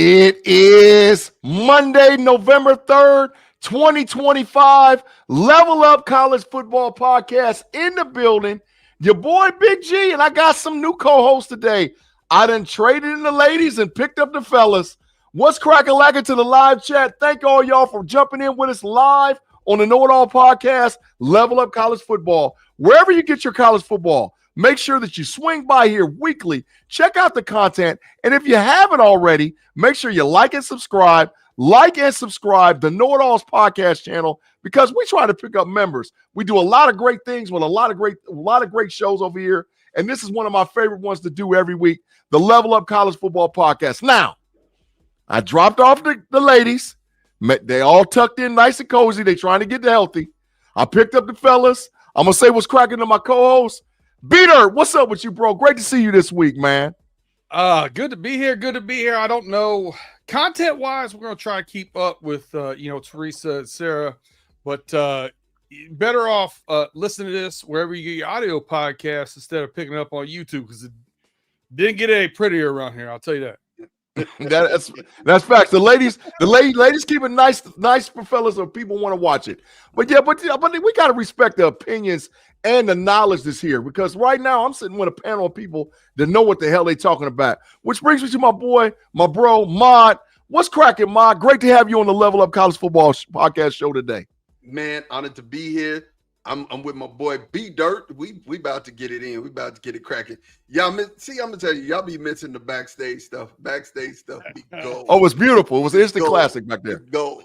It is Monday, November 3rd, 2025. Level Up College Football Podcast in the building. Your boy Big G, and I got some new co-hosts today. I done traded in the ladies and picked up the fellas. What's cracking to the live chat? Thank all y'all for jumping in with us live on the KnoItAllz Podcast, Level Up College Football. Wherever you get your college football, make sure that you swing by here weekly. Check out the content. And if you haven't already, make sure you like and subscribe. Like and subscribe the KnoItAllz Podcast channel because we try to pick up members. We do a lot of great things with a lot of great shows over here. And this is one of my favorite ones to do every week, the Level Up College Football Podcast. Now, I dropped off the ladies. They all tucked in nice and cozy. They trying to get healthy. I picked up the fellas. I'm going to say what's cracking to my co-host. Beater, what's up with you, bro? Great to see you this week, man. Good to be here. Good to be here. I don't know. Content-wise, we're going to try to keep up with, Teresa and Sarah. But better off listening to this wherever you get your audio podcast instead of picking it up on YouTube because it didn't get any prettier around here. I'll tell you that. That's facts. The ladies keep it nice for fellas so people want to watch it. But we got to respect the opinions and the knowledge that's here because right now I'm sitting with a panel of people that know what the hell they talking about. Which brings me to my boy, my bro, Mod. What's cracking, Mod? Great to have you on the Level Up College Football Podcast show today. Man, honored to be here. I'm with my boy B Dirt. We about to get it in. We about to get it cracking. Y'all I'm gonna tell you, y'all be missing the backstage stuff. Backstage stuff be gold. Oh, it was beautiful. It was an instant classic back there. Gold.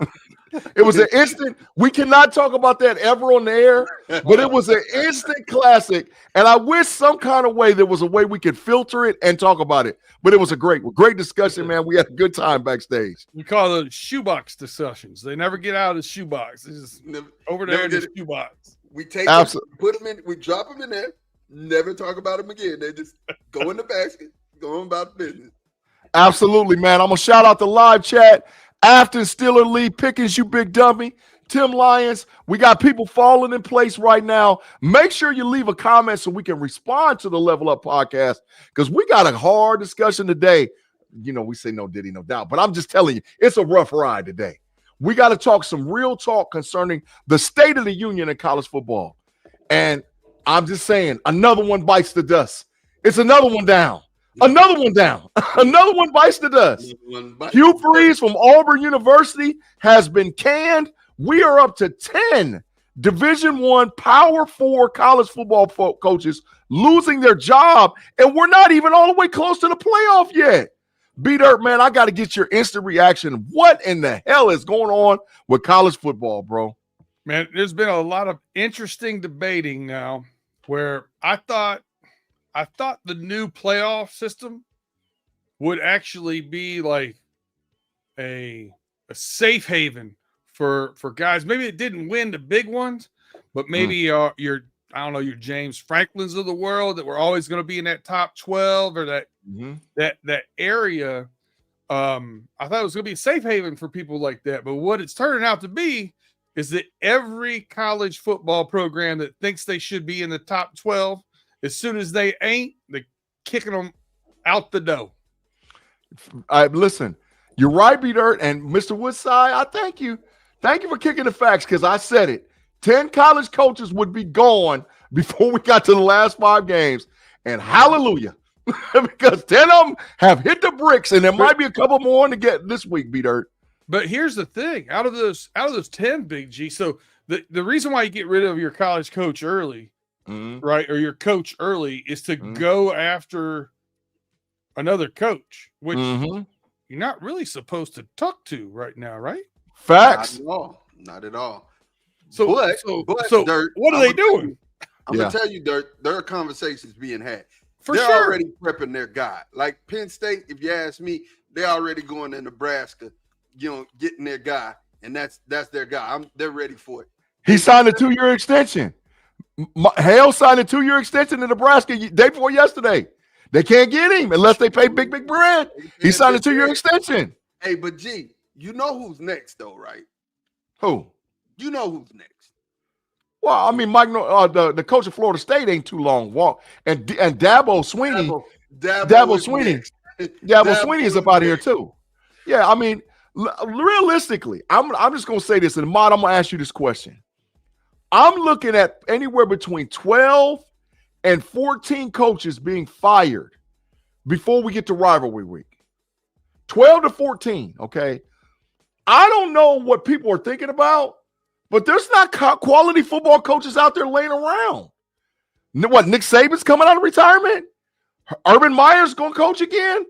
It was an instant. We cannot talk about that ever on the air, but it was an instant classic. And I wish some kind of way there was a way we could filter it and talk about it. But it was a great discussion, man. We had a good time backstage. We call it shoebox discussions. They never get out of the shoebox. They just over there in the shoebox. We take them, put them in, we drop them in there, never talk about them again. They just go in the basket, go on about business. Absolutely, man. I'm going to shout out the live chat. Afton, Steeler Lee, Pickens, you big dummy. Tim Lyons, we got people falling in place right now. Make sure you leave a comment so we can respond to the Level Up Podcast because we got a hard discussion today. You know, we say no diddy, no doubt, but I'm just telling you, it's a rough ride today. We got to talk some real talk concerning the state of the union in college football. And I'm just saying, another one bites the dust. It's another one down. Another one down. Another one bites the dust. Hugh Freeze from Auburn University has been canned. We are up to 10 Division I Power 4 college football coaches losing their job, and we're not even all the way close to the playoff yet. B-Dirt, man, I got to get your instant reaction. What in the hell is going on with college football, bro? Man, there's been a lot of interesting debating now where I thought the new playoff system would actually be like a safe haven for guys. Maybe it didn't win the big ones, but maybe your James Franklins of the world that were always going to be in that top 12 or that area. I thought it was going to be a safe haven for people like that. But what it's turning out to be is that every college football program that thinks they should be in the top 12, as soon as they ain't, they're kicking them out the door. Listen, you're right, B-Dirt, and Mr. Woodside, I thank you. Thank you for kicking the facts because I said it. 10 college coaches would be gone before we got to the last 5 games. And hallelujah, because 10 of them have hit the bricks, and there might be a couple more to get this week, B-Dirt. But here's the thing. Out of those 10, Big G, so the reason why you get rid of your college coach early, right, or your coach early is to go after another coach, which you're not really supposed to talk to right now, right? Facts. Not at all. So Dirt, what are they doing? I'm going to tell you, Dirt, there are conversations being had. They're sure. Already prepping their guy. Like Penn State, if you ask me, they're already going to Nebraska, getting their guy, and that's their guy. They're ready for it. He signed a 2-year extension. Hale signed a 2-year extension in Nebraska day before yesterday. They can't get him unless they pay big bread. He signed a 2-year extension. Hey, but G, you know who's next though, right? Who? You know who's next. Well, I mean, Mike, the coach of Florida State ain't too long walk, and Dabo Swinney, Dabo Swinney is up out here too. Yeah, I mean, realistically, I'm just gonna say this, and Mod, I'm gonna ask you this question. I'm looking at anywhere between 12 and 14 coaches being fired before we get to rivalry week. 12 to 14, okay? I don't know what people are thinking about, but there's not quality football coaches out there laying around. What, Nick Saban's coming out of retirement? Urban Meyer's going to coach again?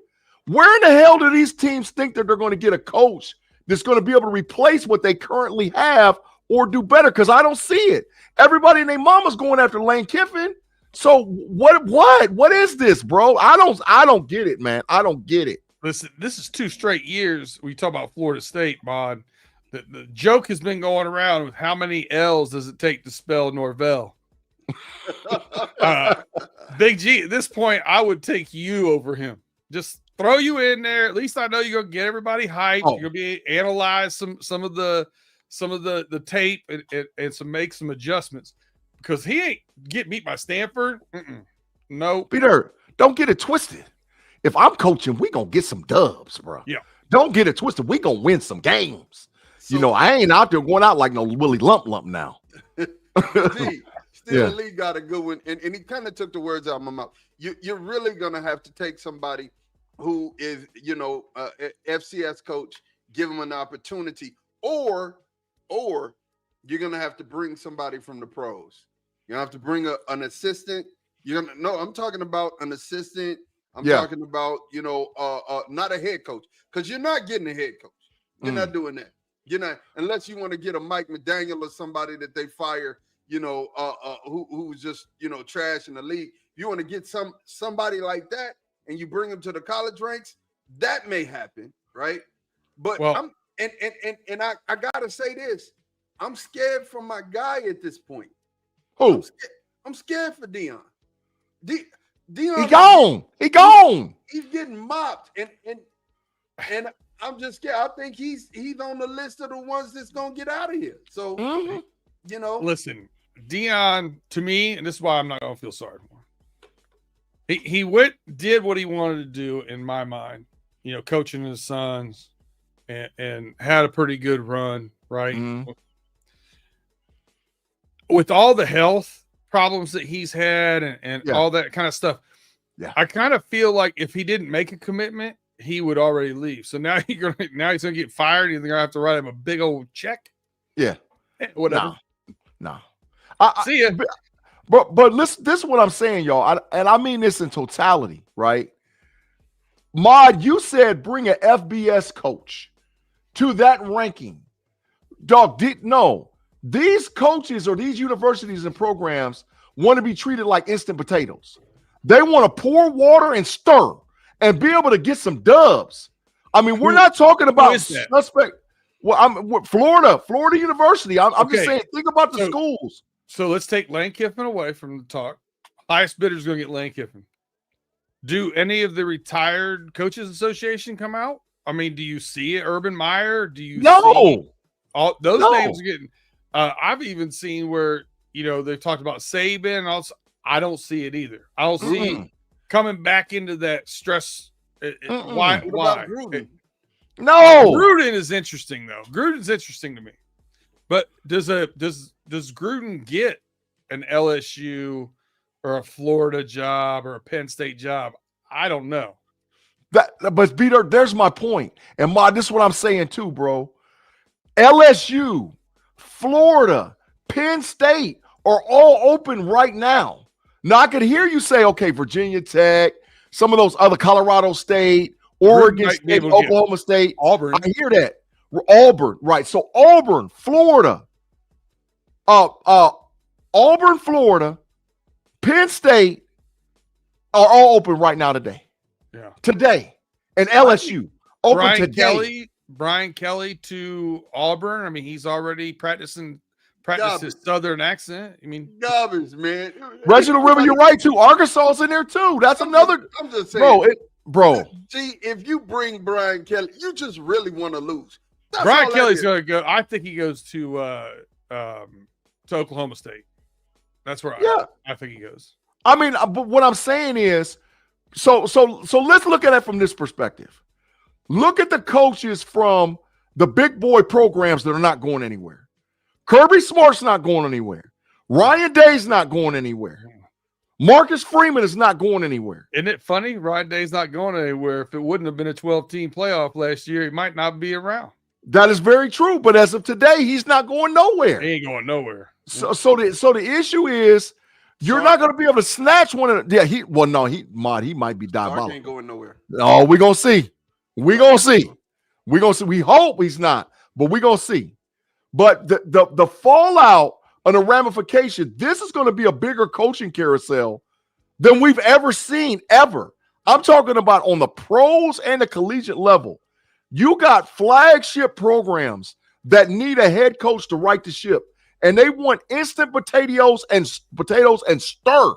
Where in the hell do these teams think that they're going to get a coach that's going to be able to replace what they currently have or do better? Because I don't see it. Everybody and their mama's going after Lane Kiffin. So what is this, bro? I don't get it, man. I don't get it. Listen, this is 2 straight years. We talk about Florida State, Mod. The joke has been going around with how many L's does it take to spell Norvell? Big G, at this point, I would take you over him. Just throw you in there. At least I know you're gonna get everybody hyped. Oh. You're gonna be analyze some of the tape and make some adjustments, because he ain't get beat by Stanford. No, Peter, don't get it twisted. If I'm coaching, we gonna get some dubs, bro. Yeah. Don't get it twisted. We gonna win some games. So, I ain't out there going out like no Willie Lump now. Stephen Lee got a good one, and he kind of took the words out of my mouth. You're really gonna have to take somebody who is, a FCS coach, give him an opportunity, or you're gonna have to bring somebody from the pros. You're gonna have to bring an assistant. I'm talking about an assistant. I'm talking about, not a head coach, because you're not getting a head coach. You're not doing that. You're not, unless you want to get a Mike McDaniel or somebody that they fire, who's just, trash in the league. You want to get somebody like that, and you bring them to the college ranks. That may happen, right? But I gotta say this: I'm scared for my guy at this point. Who? I'm scared for Deion. Deion, he gone. He gone. He's getting mopped, and I'm just scared. I think he's on the list of the ones that's gonna get out of here. So, listen, Deion, to me, and this is why I'm not gonna feel sorry for him. He did what he wanted to do in my mind, coaching his sons, and had a pretty good run, right? Mm-hmm. With all the health problems that he's had and all that kind of stuff, I kind of feel like if he didn't make a commitment, he would already leave. So now he's gonna get fired. You're gonna have to write him a big old check. Yeah, whatever. No. See ya. But listen, this is what I'm saying, y'all, and I mean this in totality, right? Mod, you said bring an FBS coach to that ranking. Dog, no. These coaches or these universities and programs want to be treated like instant potatoes. They want to pour water and stir and be able to get some dubs. I mean, we're not talking about suspect. Well, Florida University. I'm just saying, think about the schools. So let's take Lane Kiffin away from the talk. Highest bidder is going to get Lane Kiffin. Do any of the retired coaches association come out? I mean, do you see it? Urban Meyer? Do you see all those names are getting? I've even seen where they've talked about Saban. And also, I don't see it either. I don't see coming back into that stress. Why? Gruden? Gruden is interesting though. Gruden's interesting to me. But does Gruden get an LSU or a Florida job or a Penn State job? I don't know. But Peter, there's my point. And this is what I'm saying too, bro. LSU, Florida, Penn State are all open right now. Now I could hear you say, okay, Virginia Tech, some of those other Colorado State, Oregon State, Oklahoma State. Auburn. I hear that. Auburn, right. So Auburn, Florida, Auburn, Florida, Penn State are all open right now today. Yeah. Today. And LSU open today. Brian Kelly to Auburn. I mean, he's already practiced his Southern accent. I mean, garbage, man. Reginald River, you're right too. Arkansas's in there too. That's another. I'm just saying, bro. See, if you bring Brian Kelly, you just really want to lose. That's Brian Kelly's going to go. I think he goes to Oklahoma State. That's where I think he goes. I mean, but what I'm saying is, so let's look at it from this perspective. Look at the coaches from the big boy programs that are not going anywhere. Kirby Smart's not going anywhere. Ryan Day's not going anywhere. Marcus Freeman is not going anywhere. Isn't it funny? Ryan Day's not going anywhere. If it wouldn't have been a 12-team playoff last year, he might not be around. That is very true. But as of today, he's not going nowhere. He ain't going nowhere. So the issue is you're not going to be able to snatch one of the. Yeah, he might be diabolical. Sark ain't going nowhere. Oh, we're gonna see. We're gonna see. We're gonna see. We hope he's not, but we're gonna see. But the fallout and the ramification, this is going to be a bigger coaching carousel than we've ever seen, ever. I'm talking about on the pros and the collegiate level. You got flagship programs that need a head coach to right the ship, and they want instant potatoes and stir.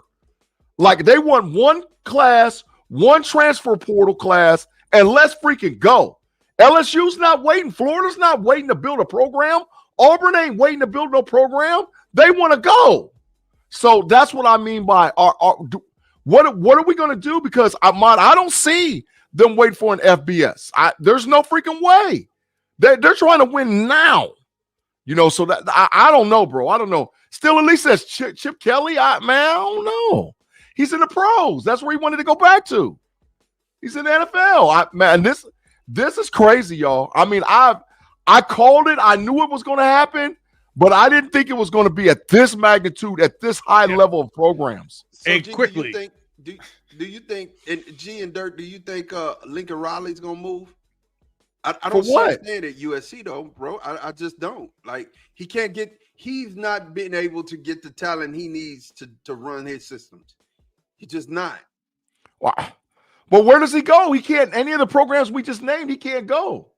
Like they want one class, one transfer portal class, and let's freaking go. LSU's not waiting. Florida's not waiting to build a program. Auburn ain't waiting to build no program. They want to go. So that's what I mean by what are we going to do? Because I don't see them waiting for an FBS. There's no freaking way. They're trying to win now. You know, so that I don't know, bro. I don't know. Still, at least says Chip Kelly. I don't know. He's in the pros. That's where he wanted to go back to. He's in the NFL. This is crazy, y'all. I mean, I called it. I knew it was going to happen, but I didn't think it was going to be at this magnitude, at this high level of programs. So, and G, quickly, do you think, and G and Dirt, do you think Lincoln Riley's going to move? I don't understand at USC though, bro. I just don't. Like he's not been able to get the talent he needs to run his systems. He's just not. Wow. But where does he go? He can't. Any of the programs we just named, he can't go.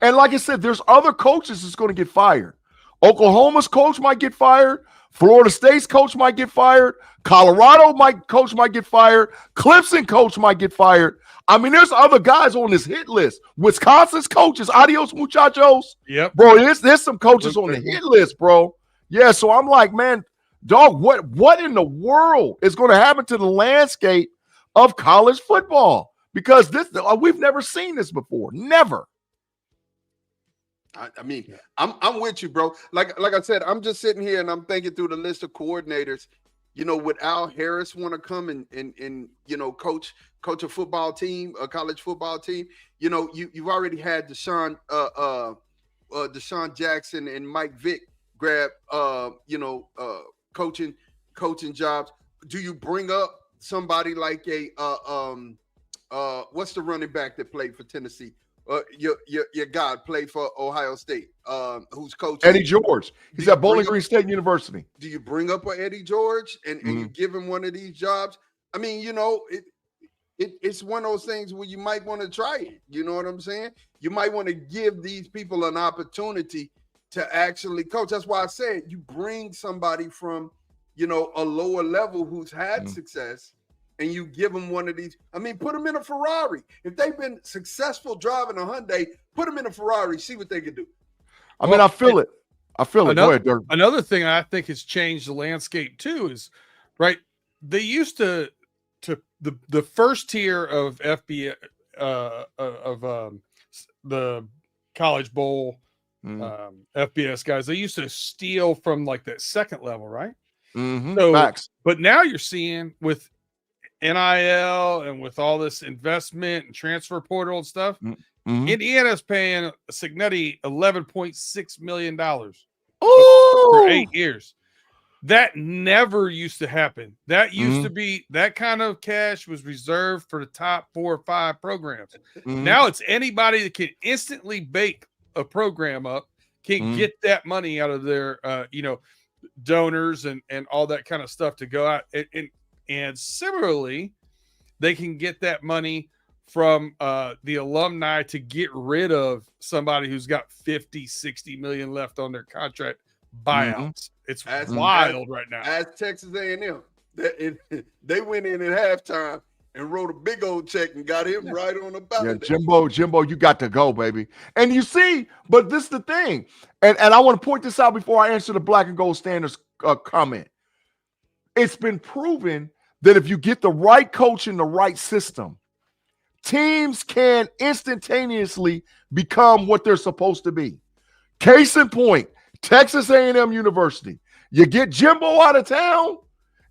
And like I said, there's other coaches that's going to get fired. Oklahoma's coach might get fired. Florida State's coach might get fired. Colorado coach might get fired. Clemson coach might get fired. I mean, there's other guys on this hit list. Wisconsin's coaches, adios muchachos. Yep. Bro, there's some coaches on the hit list, bro. Yeah, so I'm like, man, dog, what in the world is going to happen to the landscape of college football? Because we've never seen this before. Never. I mean, I'm with you, bro. Like I said, I'm just sitting here and I'm thinking through the list of coordinators. You know, would Al Harris want to come and you know, coach a football team, a college football team? You know, you've already had Deshaun Jackson and Mike Vick grab coaching jobs. Do you bring up somebody like what's the running back that played for Tennessee? Your guy played for Ohio State, who's coaching Eddie George. He's at Bowling Green State University. Do you bring up an Eddie George and you give him one of these jobs? I mean, you know, it's one of those things where you might want to try it. You know what I'm saying? You might want to give these people an opportunity to actually coach. That's why I said you bring somebody from, you know, a lower level who's had success, and you give them one of these. I mean, put them in a Ferrari. If they've been successful driving a Hyundai, put them in a Ferrari, see what they can do. I mean, I feel it. Go ahead, Dirk. Another thing I think has changed the landscape too is, right, they used to the first tier of FBS the College Bowl FBS guys, they used to steal from like that second level, right? So, facts. But now you're seeing with NIL and with all this investment and transfer portal and stuff, Indiana's paying Cignetti $11.6 million for 8 years. That never used to happen. That used to be, that kind of cash was reserved for the top 4 or 5 programs. Now it's anybody that can instantly bake a program up, can get that money out of their, donors and all that kind of stuff to go out. And similarly, they can get that money from the alumni to get rid of somebody who's got 50, 60 million left on their contract buyouts. It's wild right now. As Texas A&M, they went in at halftime and wrote a big old check and got him right on the ballot. Yeah, Jimbo, you got to go, baby. And you see, but this is the thing, and I want to point this out before I answer the Black and Gold Standards comment. It's been proven that if you get the right coach in the right system, teams can instantaneously become what they're supposed to be. Case in point, Texas A&M University. You get Jimbo out of town,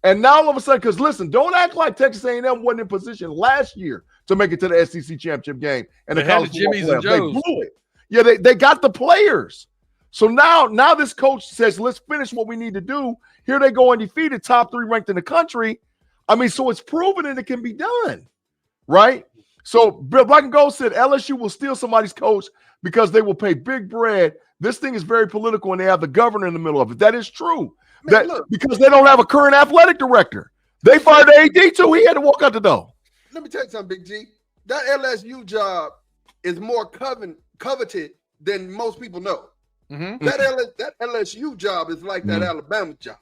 and now all of a sudden, because listen, don't act like Texas A&M wasn't in position last year to make it to the SEC championship game and the college football playoff. They blew it. Yeah, they got the players. So now this coach says, let's finish what we need to do. Here they go undefeated, top 3 ranked in the country. I mean, so it's proven that it can be done, right? So Bill Black and Gold said LSU will steal somebody's coach because they will pay big bread. This thing is very political, and they have the governor in the middle of it. That is true. Man, look, because they don't have a current athletic director. They fired the AD too. He had to walk out the door. Let me tell you something, Big G. That LSU job is more coveted than most people know. Mm-hmm. That LSU job is like that Alabama job.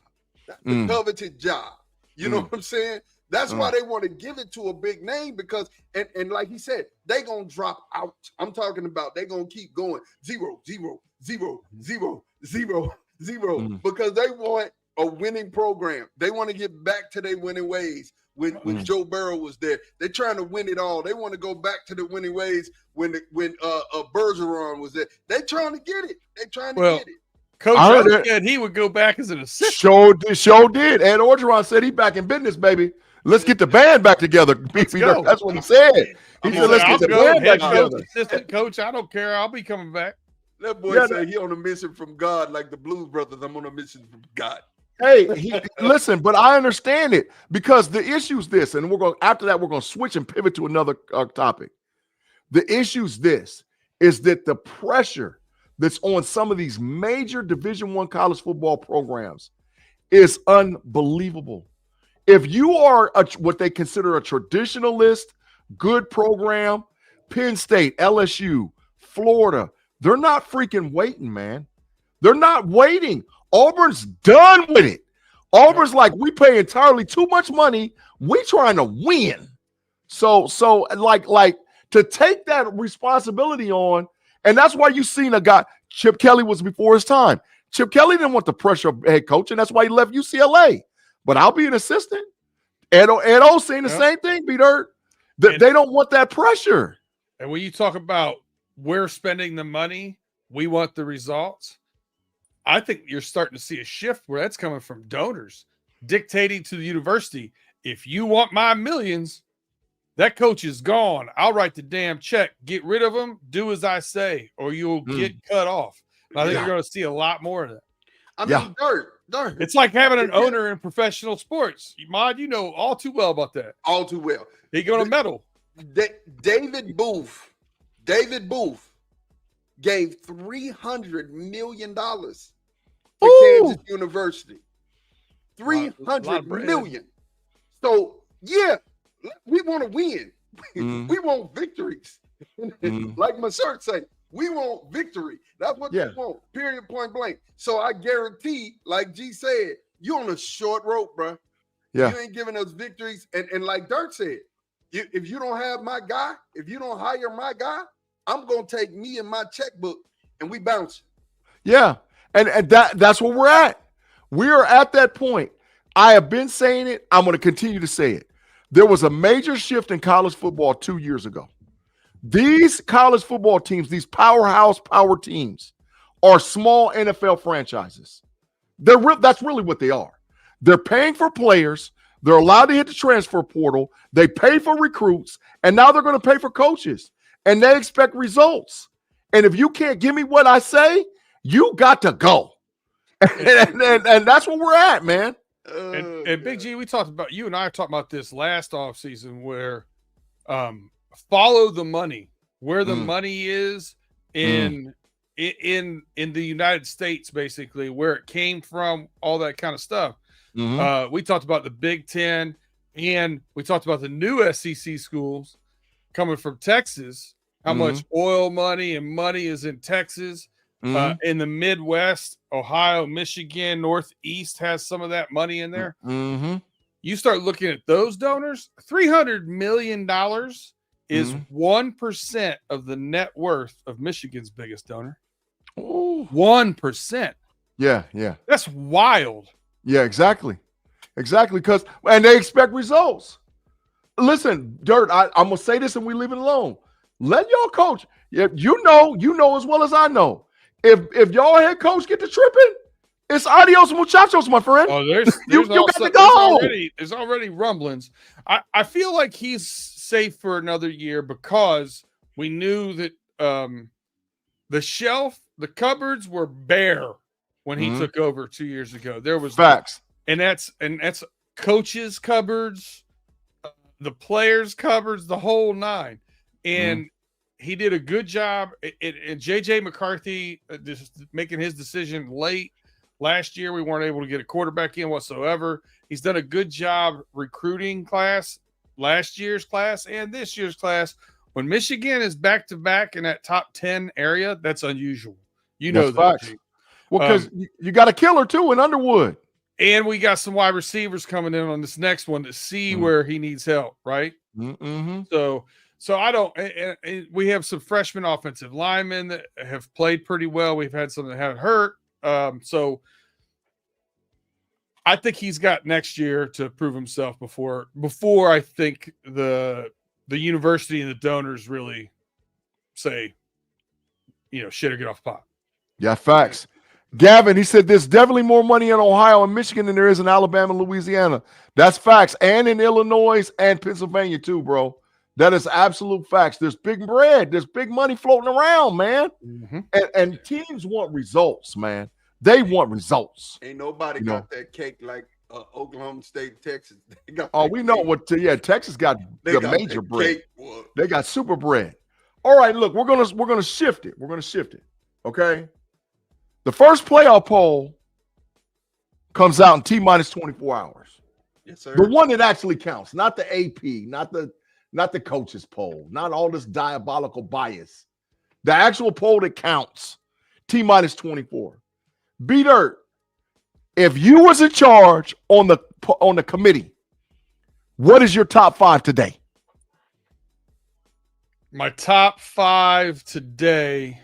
That's the coveted job. You know what I'm saying? That's why they want to give it to a big name because, and like he said, they going to drop out. I'm talking about they going to keep going 0, 0, 0, 0, 0, 0 because they want a winning program. They want to get back to their winning ways when Joe Burrow was there. They're trying to win it all. They want to go back to the winning ways when Bergeron was there. They're trying to get it. They're trying to get it. Coach said he would go back as an assistant. Show did. Ed Orgeron said he back in business, baby. Let's get the band back together. That's what he said. He said, let's get the band back together. Assistant coach, I don't care. I'll be coming back. That boy said he on a mission from God like the Blues Brothers. I'm on a mission from God. Hey, listen, but I understand it because the issue is this, and after that, we're going to switch and pivot to another topic. The issue is this, is that the pressure that's on some of these major Division I college football programs is unbelievable. If you are what they consider a traditionalist, good program, Penn State, LSU, Florida, they're not freaking waiting, man. They're not waiting. Auburn's done with it. Auburn's like, we pay entirely too much money. We trying to win. So like to take that responsibility on, and that's why you seen a guy, Chip Kelly was before his time. Chip Kelly didn't want the pressure of head coach, and that's why he left UCLA. But I'll be an assistant. Edo saying the same thing, B-Dirt. They don't want that pressure. And when you talk about we're spending the money, we want the results, I think you're starting to see a shift where that's coming from donors dictating to the university, if you want my millions, that coach is gone. I'll write the damn check. Get rid of him. Do as I say, or you'll get cut off. And I think you're going to see a lot more of that. I mean, Dirt. It's like having an owner in professional sports. Mod, you know all too well about that. All too well. He going to medal. David Booth gave $300 million to Kansas University. $300 million. So, yeah, we want to win. We want victories. Like my shirt say, we want victory. That's what they want, period, point blank. So I guarantee, like G said, you're on a short rope, bro. Yeah. You ain't giving us victories. And like Dirk said, if you don't have my guy, if you don't hire my guy, I'm going to take me and my checkbook and we bounce. Yeah. And that's where we're at. We are at that point. I have been saying it. I'm going to continue to say it. There was a major shift in college football 2 years ago. These college football teams, these powerhouse power teams, are small NFL franchises. That's really what they are. They're paying for players. They're allowed to hit the transfer portal. They pay for recruits, and now they're going to pay for coaches, and they expect results. And if you can't give me what I say, you got to go. And that's where we're at, man. And Big G, we talked about, you and I talked about this last offseason where follow the money, where the money is in the United States, basically, where it came from, all that kind of stuff. We talked about the Big Ten, and we talked about the new SEC schools coming from Texas, how much oil money and money is in Texas. In the Midwest, Ohio, Michigan, Northeast has some of that money in there. You start looking at those donors, $300 million is 1% of the net worth of Michigan's biggest donor. 1%. Yeah. That's wild. Yeah, exactly. Because and they expect results. Listen, Dirt, I'm gonna say this and we leave it alone. Let y'all coach. You know as well as I know. If y'all head coach get to tripping, it's adios muchachos, my friend. Oh, there's you got also, to go. there's already rumblings. I feel like he's safe for another year because we knew that the cupboards were bare when he took over 2 years ago. There was Facts. And that's coaches' cupboards, the players' cupboards, the whole nine. And he did a good job. And JJ McCarthy just making his decision late. Last year, we weren't able to get a quarterback in whatsoever. He's done a good job recruiting last year's class and this year's class. When Michigan is back-to-back in that top 10 area, that's unusual. That's that. Facts. Well, because you got a killer, too, in Underwood. And we got some wide receivers coming in on this next one to see where he needs help, right? So I don't – and we have some freshman offensive linemen that have played pretty well. We've had some that have hurt. So I think he's got next year to prove himself before I think the university and the donors really say, shit or get off the pot. Yeah, facts. Gavin, he said there's definitely more money in Ohio and Michigan than there is in Alabama and Louisiana. That's facts. And in Illinois and Pennsylvania too, bro. That is absolute facts. There's big bread. There's big money floating around, man. And teams want results, man. They want results. Ain't nobody got that cake like Oklahoma State, Texas. We know what. Texas got the major bread. Cake. They got super bread. All right, look, we're gonna shift it. We're gonna shift it. Okay. The first playoff poll comes out in T-minus 24 hours. Yes, sir. The one that actually counts, not the AP, not the coaches poll, not all this diabolical bias. The actual poll that counts, T-minus 24. B-Dirt, if you was in charge on the committee, what is your top 5 today? My top 5 today,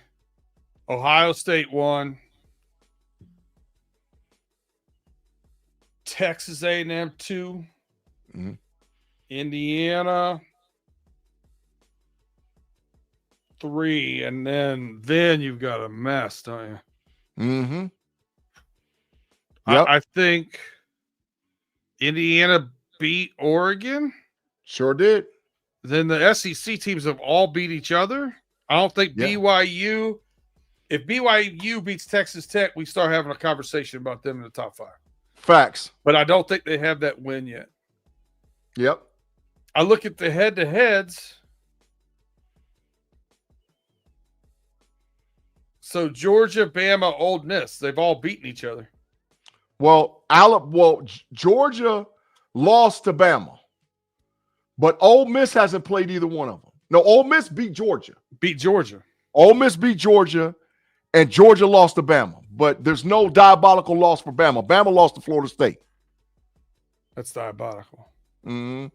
Ohio State 1, Texas A&M 2, Indiana 3, and then you've got a mess, don't you? Yep. I think Indiana beat Oregon. Sure did. Then the SEC teams have all beat each other. I don't think BYU. If BYU beats Texas Tech, we start having a conversation about them in the top 5. Facts. But I don't think they have that win yet. Yep. I look at the head-to-heads. So Georgia, Bama, Ole Miss, they've all beaten each other. Well, Georgia lost to Bama, but Ole Miss hasn't played either one of them. No, Ole Miss beat Georgia. Ole Miss beat Georgia, and Georgia lost to Bama. But there's no diabolical loss for Bama. Bama lost to Florida State. That's diabolical. And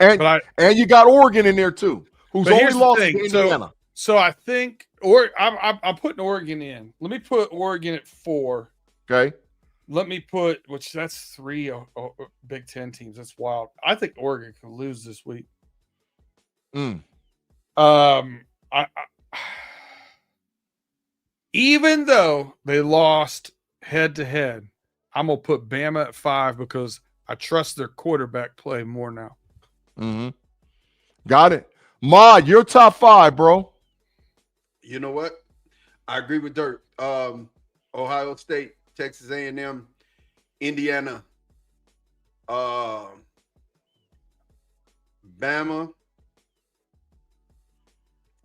you got Oregon in there too, who's only lost to Indiana. So I think I'm putting Oregon in. Let me put Oregon at 4. Okay. Let me put, that's 3 Big Ten teams. That's wild. I think Oregon can lose this week. Even though they lost head-to-head, I'm going to put Bama at 5 because I trust their quarterback play more now. Got it. Ma, your top 5, bro. You know what? I agree with Dirt. Ohio State, Texas A&M, Indiana, Bama,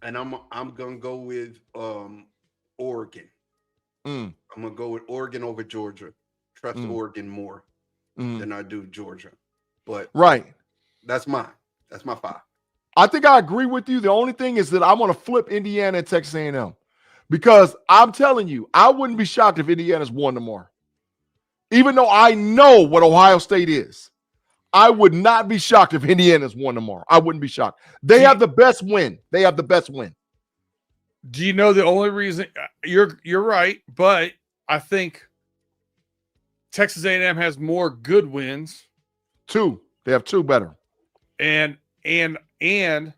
and I'm gonna go with Oregon. I'm gonna go with Oregon over Georgia. Trust Oregon more than I do Georgia. But that's my 5. I think I agree with you. The only thing is that I want to flip Indiana and Texas A&M because I'm telling you, I wouldn't be shocked if Indiana's won tomorrow. Even though I know what Ohio State is, I would not be shocked if Indiana's won tomorrow. I wouldn't be shocked. They have the best win. Do you know the only reason you're right, but I think Texas A&M has more good wins. 2. They have 2 better. And that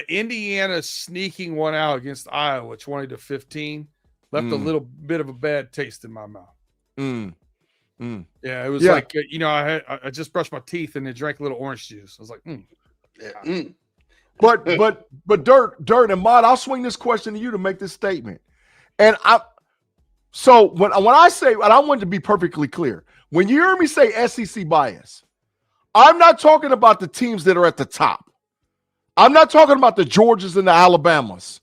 Indiana sneaking one out against Iowa 20-15 left a little bit of a bad taste in my mouth. Yeah, it was like I just brushed my teeth and then drank a little orange juice. I was like, But Dirt and Mod, I'll swing this question to you to make this statement. And so when I say, and I want to be perfectly clear, when you hear me say SEC bias, I'm not talking about the teams that are at the top. I'm not talking about the Georgias and the Alabamas.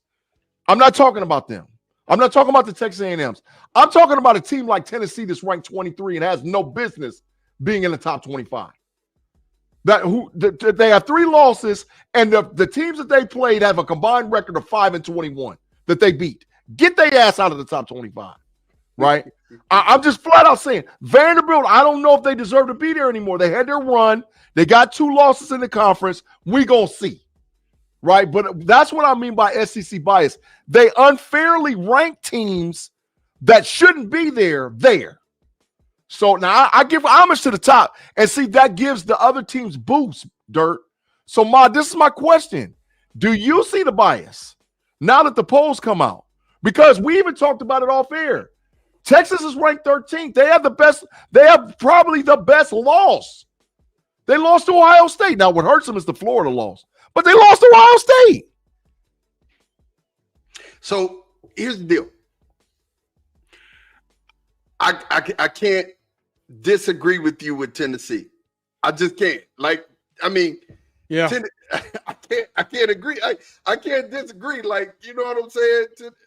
I'm not talking about them. I'm not talking about the Texas A&Ms. I'm talking about a team like Tennessee that's ranked 23 and has no business being in the top 25. They have 3 losses, and the teams that they played have a combined record of 5-21 that they beat. Get their ass out of the top 25, right? I'm just flat out saying Vanderbilt, I don't know if they deserve to be there anymore. They had their run. They got 2 losses in the conference. We gonna see, right? But that's what I mean by SEC bias. They unfairly rank teams that shouldn't be there. So now I give homage to the top, and see that gives the other teams boost, Dirt. So this is my question. Do you see the bias now that the polls come out? Because we even talked about it off air. Texas is ranked 13th. They have probably the best loss. They lost to Ohio State. Now what hurts them is the Florida loss, but they lost to Ohio State. So here's the deal. I can't disagree with you with Tennessee. I just can't. Yeah. I can't agree. I can't disagree. You know what I'm saying?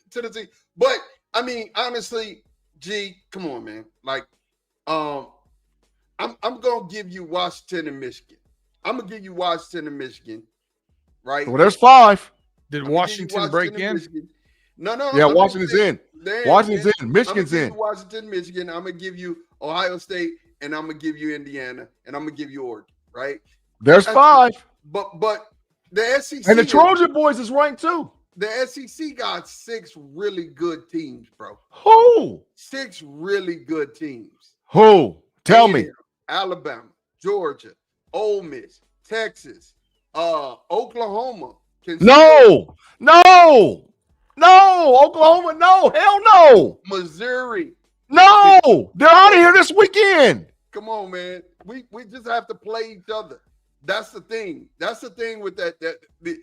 Tennessee. But I mean, honestly, G, come on, man. I'm gonna give you Washington and Michigan. I'm gonna give you Washington and Michigan, right? Well, there's 5. Did Washington break in? Michigan. No. Yeah, Washington's in. Washington's in. Michigan's in. Washington, Michigan. I'm gonna give you Ohio State, and I'm gonna give you Indiana, and I'm gonna give you Oregon. Right? There's 5. But the SEC and the Trojan boys is ranked too. The SEC got 6 really good teams, bro. Who? 6 really good teams. Who? Tell me. Alabama, Georgia, Ole Miss, Texas, Oklahoma. No. Oklahoma, no. Hell no. Missouri. No. They're out of here this weekend. Come on, man. We just have to play each other. That's the thing. That's the thing with that the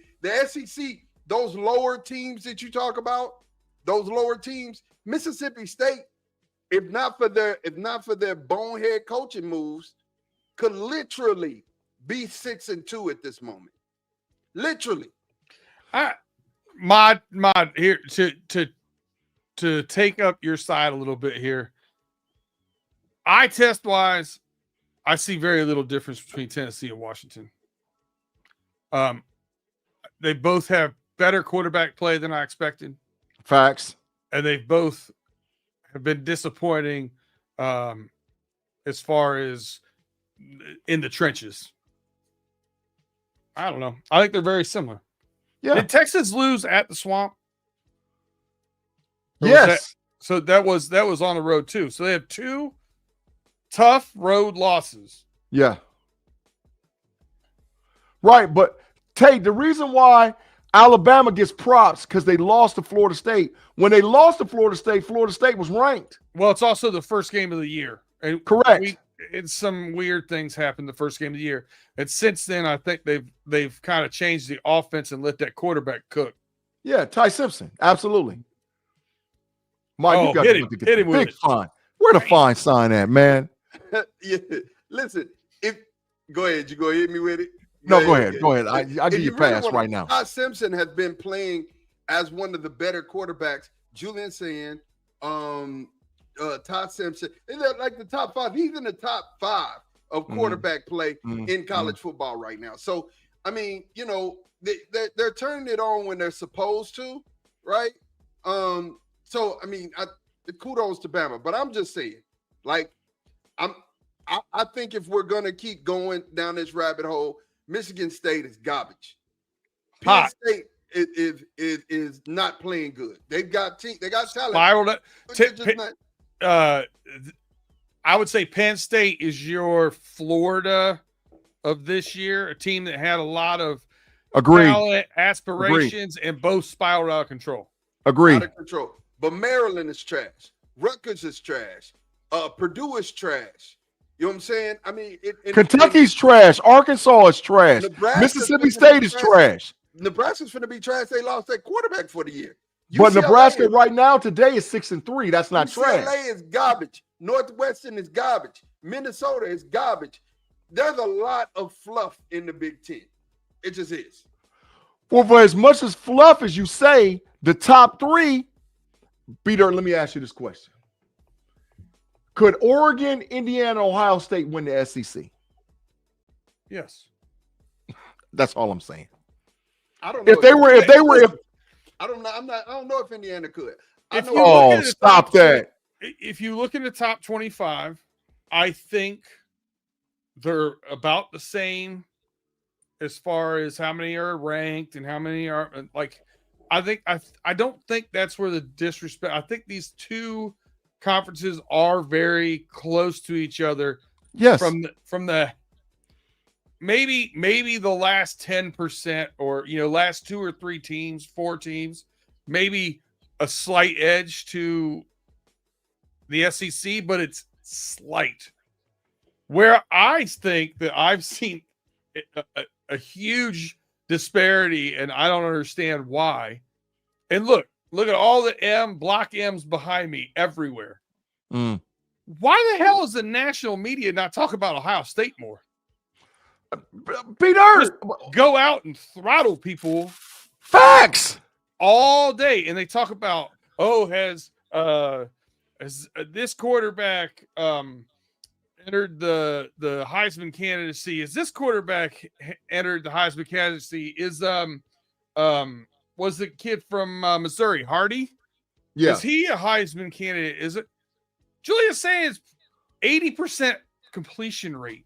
SEC, those lower teams that you talk about, those lower teams, Mississippi State, if not for their bonehead coaching moves, could literally be 6-2 at this moment. Literally. Mod here to take up your side a little bit here. Eye test wise, I see very little difference between Tennessee and Washington. They both have better quarterback play than I expected. Facts. And they both have been disappointing as far as in the trenches. I don't know. I think they're very similar. Yeah. Did Texas lose at the Swamp? Or yes. That was on the road too. So they have 2 tough road losses. Yeah. Right, but Tate, the reason why Alabama gets props because they lost to Florida State. When they lost to Florida State was ranked. Well, it's also the first game of the year. And correct. Some weird things happened the first game of the year. And since then, I think they've kind of changed the offense and let that quarterback cook. Yeah, Ty Simpson. Absolutely. Mike, you got hit him with big fine. Where the fine sign at, man? Yeah. Listen, go ahead. You go hit me with it. Go ahead. I'll give you a pass right now. Ty Simpson has been playing as one of the better quarterbacks. Julian Sand, Todd Simpson, they're like the top 5. He's in the top 5 of quarterback play in college football right now. So, I mean, they're turning it on when they're supposed to, right? So, I mean, kudos to Bama, but I'm just saying, I think if we're gonna keep going down this rabbit hole, Michigan State is garbage. Penn State is not playing good. They got talent. Spiraled it. I would say Penn State is your Florida of this year, a team that had a lot of talent, aspirations, and both spiraled out of control. Agreed. Out of control. But Maryland is trash. Rutgers is trash. Purdue is trash. You know what I'm saying? I mean, Kentucky's trash. Arkansas is trash. Mississippi State is trash. Nebraska's going to be trash. They lost their quarterback for the year. But Nebraska right now today is 6-3. That's not trash. UCLA is garbage. Northwestern is garbage. Minnesota is garbage. There's a lot of fluff in the Big Ten. It just is. Well, for as much as fluff as you say, the top three, Peter, let me ask you this question. Could Oregon, Indiana, Ohio State win the SEC? Yes. That's all I'm saying. I don't know. I don't know. I don't know if Indiana could. Stop that. If you look at the top 25, I think they're about the same as far as how many are ranked and how many are like. I don't think that's where the disrespect. I think these two conferences are very close to each other. Yes. From the maybe the last 10% or last 2 or 3 teams, 4 teams, maybe a slight edge to the SEC, but it's slight. Where I think that I've seen a huge disparity, and I don't understand why. And look at all the block M's behind me everywhere. Why the hell is the national media not talking about Ohio State more? Peter, just go out and throttle people. Facts all day, and they talk about has this quarterback entered the Heisman candidacy? Is this quarterback entered the Heisman candidacy? Is was the kid from Missouri, Hardy? Yeah. Is he a Heisman candidate? Is it? Julius saying 80% completion rate.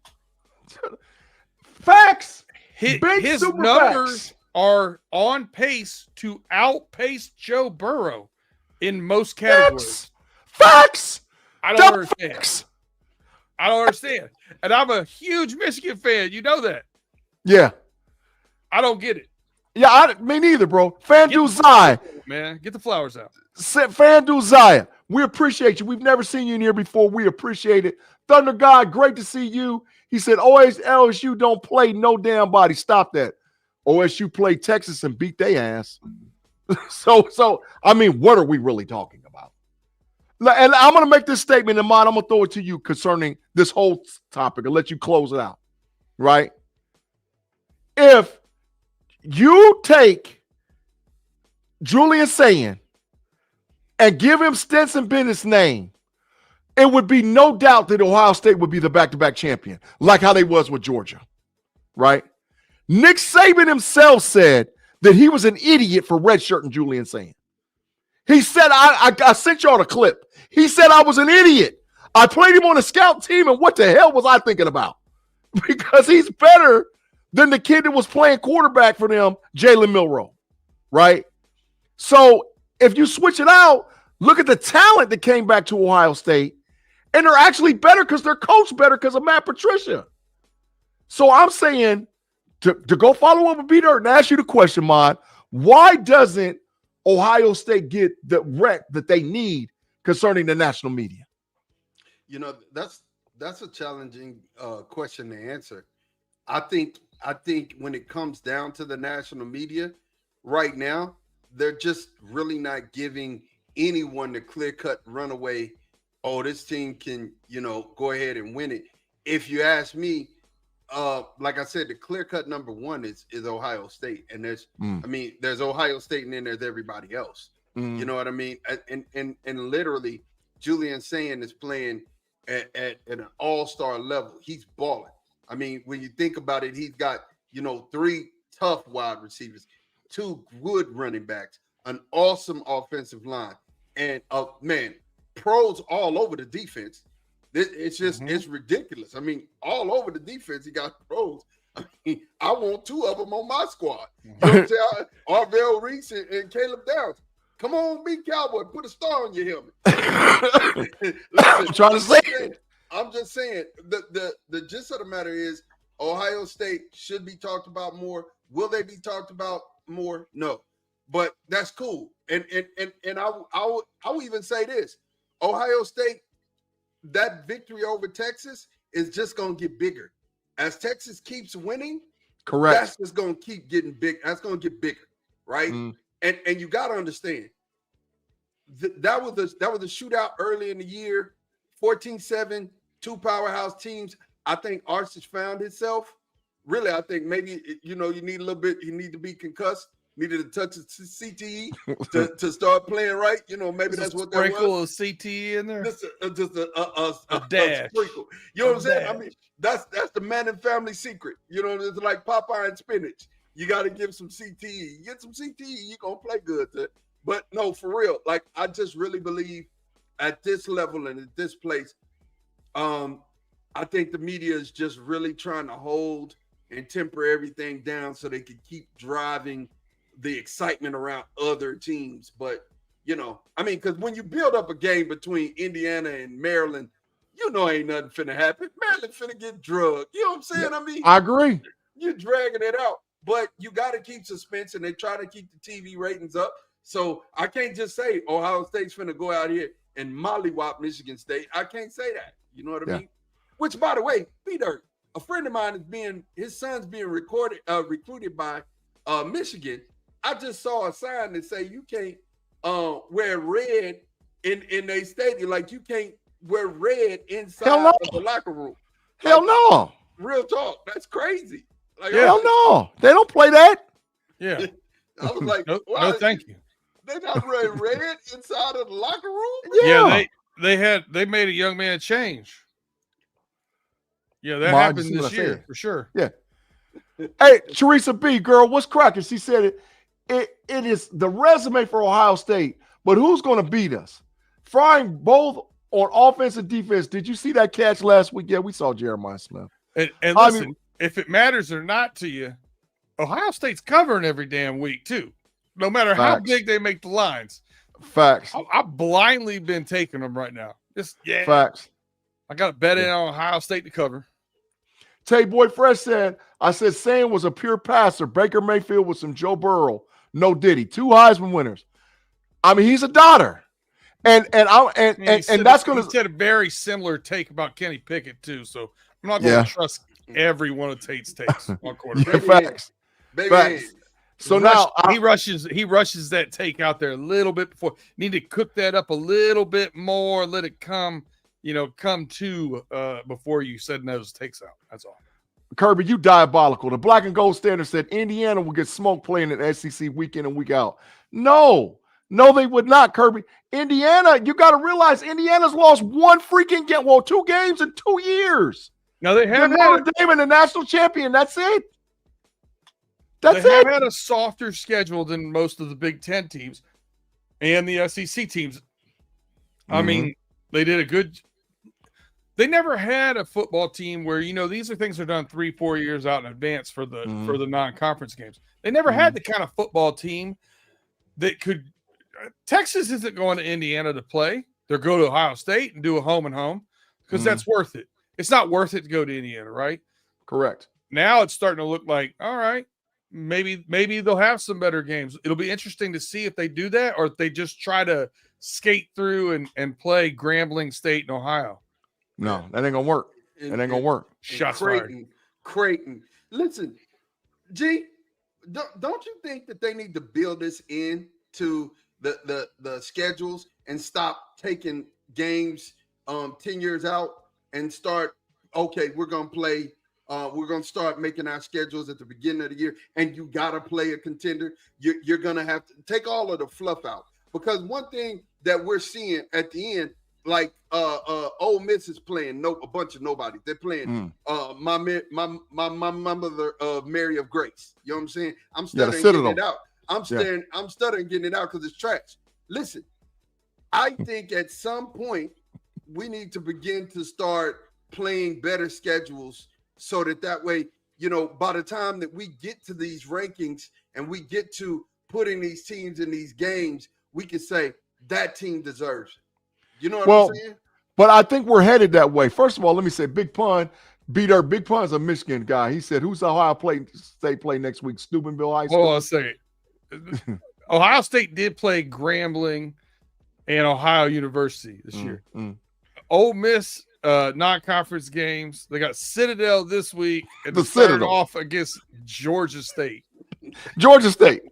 Facts. His numbers are on pace to outpace Joe Burrow in most categories. Facts. I don't understand. Facts. I don't understand. And I'm a huge Michigan fan. You know that. Yeah. I don't get it. Yeah, me neither, bro. FanDuel Zai. Man, get the flowers out. FanDuel Zaya, we appreciate you. We've never seen you in here before. We appreciate it. Thunder God, great to see you. He said, OSU don't play no damn body. Stop that. OSU played Texas and beat their ass. So I mean, what are we really talking about? And I'm going to make this statement in mind. I'm going to throw it to you concerning this whole topic and let you close it out, right? If you take Julian Sayin and give him Stetson Bennett's name, it would be no doubt that Ohio State would be the back-to-back champion, like how they was with Georgia, right? Nick Saban himself said that he was an idiot for redshirting Julian Sayin. He said, I sent y'all a clip. He said I was an idiot. I played him on a scout team, and what the hell was I thinking about? Because he's better than the kid that was playing quarterback for them, Jalen Milroe, right? So if you switch it out, look at the talent that came back to Ohio State, and they're actually better because they're coached better because of Matt Patricia. So I'm saying to go follow up with Peter and ask you the question, Mod, why doesn't Ohio State get the rec that they need concerning the national media? That's a challenging question to answer. I think when it comes down to the national media right now, they're just really not giving anyone the clear-cut runaway, this team can, go ahead and win it. If you ask me, like I said, the clear-cut number one is Ohio State. And there's Ohio State and then there's everybody else. You know what I mean? And literally, Julian Sayin is playing at an all-star level. He's balling. I mean, when you think about it, he's got, 3 tough wide receivers, 2 good running backs, an awesome offensive line, and pros all over the defense. It's just it's ridiculous. I mean, all over the defense, he got pros. I mean, I want 2 of them on my squad. You know what I'm saying? Arvell Reese and Caleb Downs. Come on, be Cowboy. Put a star on your helmet. Listen, I'm trying to say it. I'm just saying the gist of the matter is Ohio State should be talked about more. Will they be talked about more? No, but that's cool. And I will even say this: Ohio State, that victory over Texas is just going to get bigger as Texas keeps winning. Correct. That's just going to keep getting big. That's going to get bigger, right? And you got to understand that was a shootout early in the year, 14-7, two powerhouse teams. I think Arch has found itself. Really, I think maybe you need a little bit. He need to be concussed. Needed a touch of CTE to start playing right. Maybe that's what that was. Sprinkle of CTE in there. Just a dash. a sprinkle. You know what I'm saying? I mean, that's the Manning family secret. It's like Popeye and spinach. You got to give some CTE. You get some CTE, you're gonna play good. But no, for real. Like, I just really believe at this level and at this place, I think the media is just really trying to hold and temper everything down so they can keep driving the excitement around other teams. But, because when you build up a game between Indiana and Maryland, ain't nothing finna happen. Maryland finna get drugged. You know what I'm saying? Yeah, I mean, I agree. You're dragging it out, but you got to keep suspense, and they try to keep the TV ratings up. So I can't just say Ohio State's finna go out here and mollywop Michigan State. I can't say that. You know what I mean? Which, by the way, B-Dirt, a friend of mine his son's being recruited by Michigan. I just saw a sign that say you can't wear red in a stadium. Like, you can't wear red inside of the locker room. Hell no. Real talk. That's crazy. Like, hell no. They don't play that. Yeah. I was like, no, thank you. They not wearing red inside of the locker room? Yeah, they made a young man change. Yeah, that happened this year for sure. Yeah. Hey, Theresa-B, girl, what's cracking? She said it is the resume for Ohio State, but who's going to beat us? Frying both on offense and defense. Did you see that catch last week? Yeah, we saw Jeremiah Smith. And listen, if it matters or not to you, Ohio State's covering every damn week too. No matter how big they make the lines. Facts. I've blindly been taking them right now. Facts. I got to bet in on Ohio State to cover. Tay Boy Fresh said, I said Sam was a pure passer. Baker Mayfield with some Joe Burrow. No Diddy. 2 Heisman winners. I mean, he's a daughter. And that's going to. He said a very similar take about Kenny Pickett too. So I'm not going to trust every one of Tate's takes on quarterback. Facts. Facts. So he rushes that take out there a little bit before. Need to cook that up a little bit more. Let it come to before you send those takes out. That's all. Kirby, you diabolical. The Black and Gold Standard said Indiana will get smoked playing at SEC week in and week out. No, they would not, Kirby. Indiana, you got to realize Indiana's lost 1 freaking game. Well, 2 games in 2 years. Now they have Notre Dame and the national champion. That's it. They have had a softer schedule than most of the Big Ten teams and the SEC teams. I mean, they did a good. They never had a football team where these are things that are done 3-4 years out in advance for the non-conference games. They never had the kind of football team that could. Texas isn't going to Indiana to play. They'll go to Ohio State and do a home and home because that's worth it. It's not worth it to go to Indiana, right? Correct. Now it's starting to look like, all right, maybe they'll have some better games. It'll be interesting to see if they do that or if they just try to skate through and play Grambling State in Ohio. No, that ain't gonna work. That ain't gonna work. Shots Creighton. Listen, G, don't you think that they need to build this in to the schedules and stop taking games 10 years out and start, okay, we're gonna play. We're going to start making our schedules at the beginning of the year, and you got to play a contender. You're going to have to take all of the fluff out, because one thing that we're seeing at the end, like Ole Miss is playing a bunch of nobody. They're playing my mother of Mary of Grace. You know what I'm saying? I'm stuttering getting it out. I'm stuttering getting it out because it's trash. Listen, I think at some point we need to begin to start playing better schedules. So that way, by the time that we get to these rankings and we get to putting these teams in these games, we can say that team deserves it. You know what I'm saying? But I think we're headed that way. First of all, let me say, Big Pun, B-Dirt. Big Pun's a Michigan guy. He said, who's Ohio State play next week? Steubenville High School? Hold on a second. Ohio State did play Grambling and Ohio University this year. Ole Miss non-conference games. They got Citadel this week and The start Citadel. off against Georgia State. Georgia State,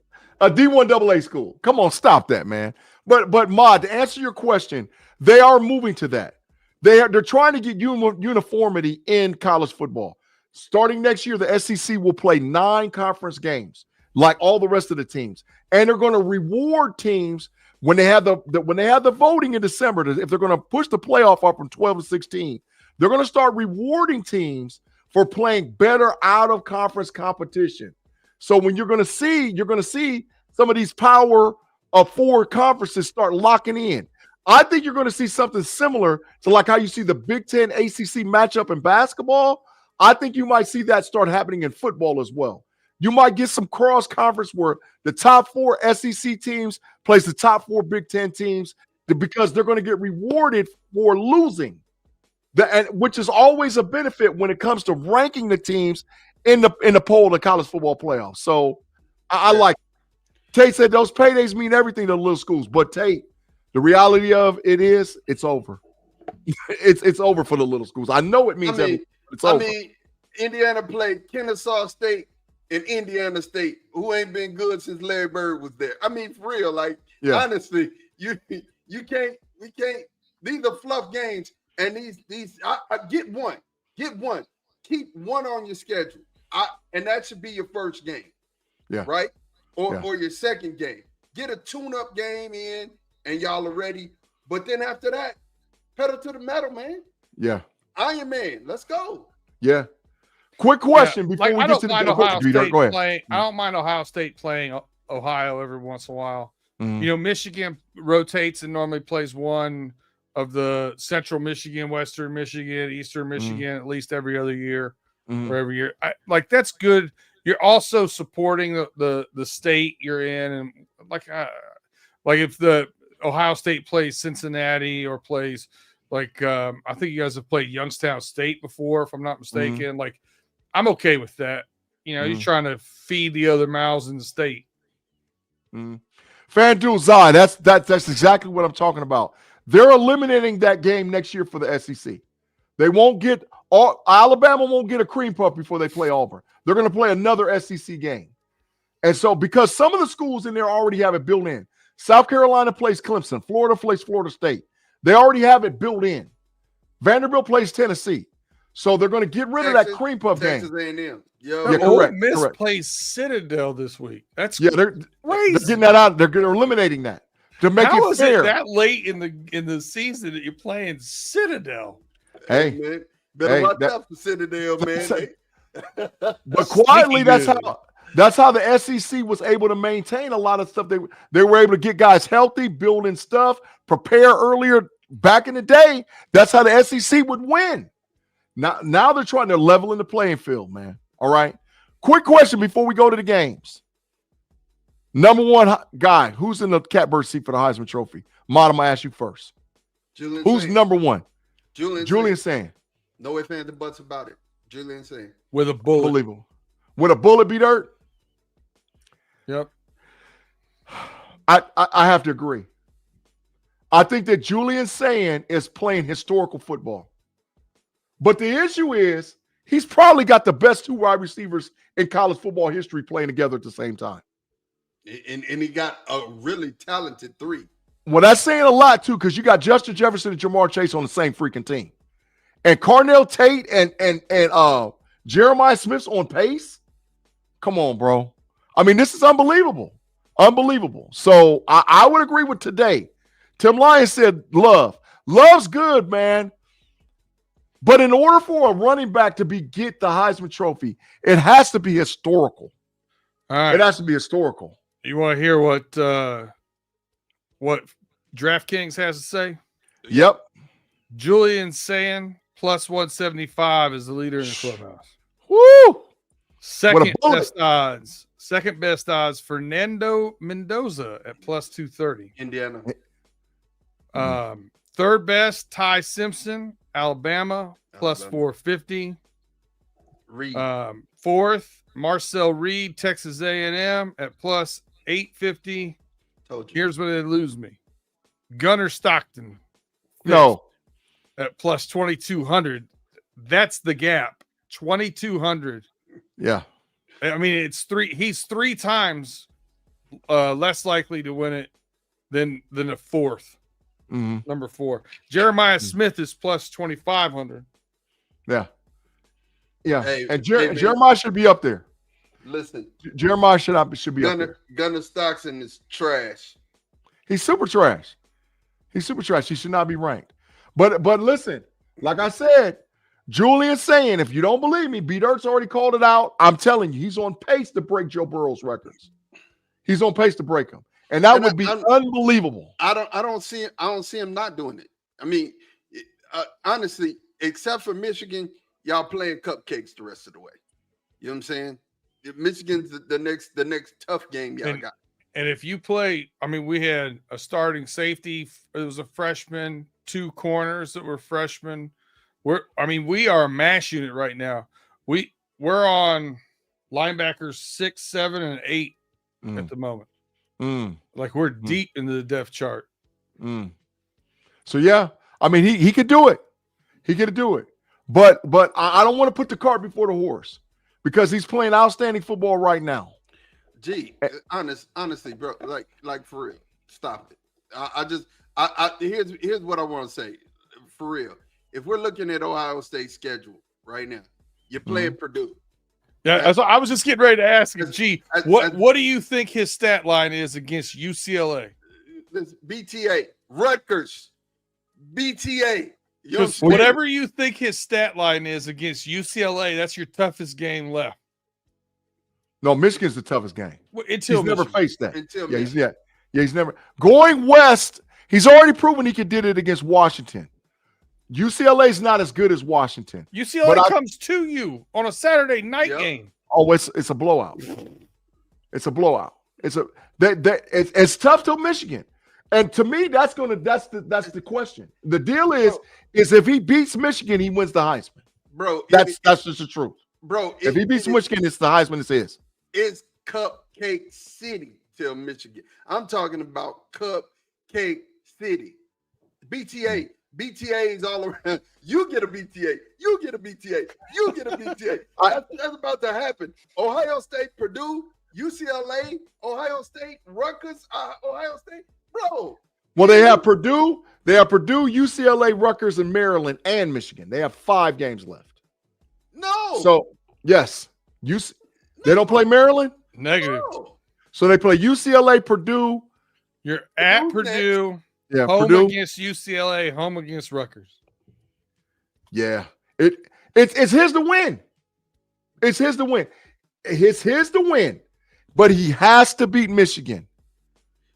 a D1 AA school. Come on, stop that, man. But Mod, to answer your question, they are moving to that. They're trying to get uniformity in college football. Starting next year, the SEC will play 9 conference games, like all the rest of the teams, and they're going to reward teams when they have the voting in December. If they're going to push the playoff up from 12 to 16, they're going to start rewarding teams for playing better out of conference competition. So when you're going to see some of these power of 4 conferences start locking in. I think you're going to see something similar to like how you see the Big Ten ACC matchup in basketball. I think you might see that start happening in football as well. You might get some cross conference where the top 4 SEC teams plays the top 4 Big Ten teams because they're going to get rewarded for losing, which is always a benefit when it comes to ranking the teams in the poll of the college football playoffs. So I like it. Tate said those paydays mean everything to the little schools, but Tate, the reality of it is it's over. it's over for the little schools. I know it means everything, but it's over. Indiana played Kennesaw State and Indiana State, who ain't been good since Larry Bird was there. I mean, for real, honestly, we can't. These are fluff games, and I get one, keep one on your schedule, and that should be your first game, right, or your second game. Get a tune-up game in, and y'all are ready. But then after that, pedal to the metal, man. Yeah, Iron Man, let's go. Yeah. Quick question before we get to the Ohio State Go ahead. I don't mind Ohio State playing Ohio every once in a while. Mm-hmm. You know, Michigan rotates and normally plays one of the Central Michigan, Western Michigan, Eastern Michigan at least every other year or every year. That's good. You're also supporting the state you're in, and like if the Ohio State plays Cincinnati or plays I think you guys have played Youngstown State before, if I'm not mistaken. I'm okay with that. You know, you're trying to feed the other mouths in the state. FanDuel Zai, that's exactly what I'm talking about. They're eliminating that game next year for the SEC. They won't get Alabama won't get a cream puff before they play Auburn. They're going to play another SEC game. And so because some of the schools in there already have it built in. South Carolina plays Clemson. Florida plays Florida State. They already have it built in. Vanderbilt plays Tennessee. So they're going to get rid of that cream puff Texas game. A&M. Correct. Ole Miss plays Citadel this week. That's they're getting that out. They're eliminating that to make How it is fair. it that late in the season that you're playing Citadel? Hey, man, better watch out for Citadel, man. But quietly, that's how the SEC was able to maintain a lot of stuff. They were able to get guys healthy, building stuff, prepare earlier. Back in the day, that's how the SEC would win. Now they're trying to level in the playing field, man. All right. Quick question before we go to the games. Number one guy, who's in the catbird seat for the Heisman Trophy? Mod, I'm going to ask you first. Who's number one? Julian Sand. No ifs, ands, and buts about it. Julian Sand. With a bullet. Unbelievable. With a bullet, B-Dirt? Yep. I have to agree. I think that Julian Sand is playing historical football. But the issue is he's probably got the best 2 wide receivers in college football history playing together at the same time. And he got a really talented 3. Well, that's saying a lot, too, because you got Justin Jefferson and Jamar Chase on the same freaking team. And Carnell Tate and Jeremiah Smith's on pace? Come on, bro. I mean, this is unbelievable. Unbelievable. So I would agree with today. Tim Lyons said Love's good, man. But in order for a running back to get the Heisman Trophy, it has to be historical. All right. It has to be historical. You want to hear what DraftKings has to say? Yep. Julian Sand plus 175 is the leader in the clubhouse. Woo! Second best odds, Fernando Mendoza at plus 230. Indiana. Third best, Ty Simpson, Alabama, plus Alabama. 450. Reed. Fourth, Marcel Reed, Texas A&M at plus 850. Told you. Here's where they lose me. Gunnar Stockton. No. At plus 2,200. That's the gap. 2,200. Yeah. I mean, he's 3 times less likely to win it than a fourth. Mm-hmm. Number 4. Jeremiah Smith is plus 2,500. Yeah. Yeah. Hey, and hey, Jeremiah should be up there. Listen, Jeremiah should be up there. Gunnar Stockton is trash. He's super trash. He should not be ranked. But listen, like I said, Julian's saying, if you don't believe me, B Dirt's already called it out. I'm telling you, he's on pace to break Joe Burrow's records. He's on pace to break them. And that would be unbelievable. I don't see him not doing it. I mean, honestly, except for Michigan, y'all playing cupcakes the rest of the way. You know what I'm saying? Michigan's the next tough game y'all got. And if you play, I mean, we had a starting safety. It was a freshman, 2 corners that were freshmen. We are a mash unit right now. We're on linebackers 6, 7, and 8 at the moment. Like we're deep into the depth chart. So yeah, I mean he could do it. He could do it. But I don't want to put the cart before the horse because he's playing outstanding football right now. Gee, honestly, bro, like for real, stop it. Here's what I want to say, for real. If we're looking at Ohio State's schedule right now, you're playing Purdue. Yeah, so I was just getting ready to ask him. What do you think his stat line is against UCLA? BTA, Rutgers, BTA. Whatever you think his stat line is against UCLA, that's your toughest game left. No, Michigan's the toughest game. He's never faced that. He's never going west. He's already proven he could did it against Washington. UCLA's not as good as Washington. UCLA comes to you on a Saturday night game. Oh, it's a blowout. It's a blowout. It's tough to Michigan. And to me, that's the question. The deal is if he beats Michigan, he wins the Heisman. Bro, that's just the truth. Bro, if he beats Michigan, it's the Heisman. It's his. It's Cupcake City till Michigan. I'm talking about Cupcake City. BTA is all around. You get a BTA. You get a BTA. You get a BTA. That's about to happen. Ohio State, Purdue, UCLA, Ohio State, Rutgers, Ohio State. Bro. Well, they have Purdue, UCLA, Rutgers, and Maryland, and Michigan. They have 5 games left. No. So, yes. They don't play Maryland? Negative. No. So they play UCLA, Purdue. You're at Purdue. Yeah, home Purdue against UCLA, home against Rutgers. Yeah. It's his to win. It's his to win. It's his to win. But he has to beat Michigan.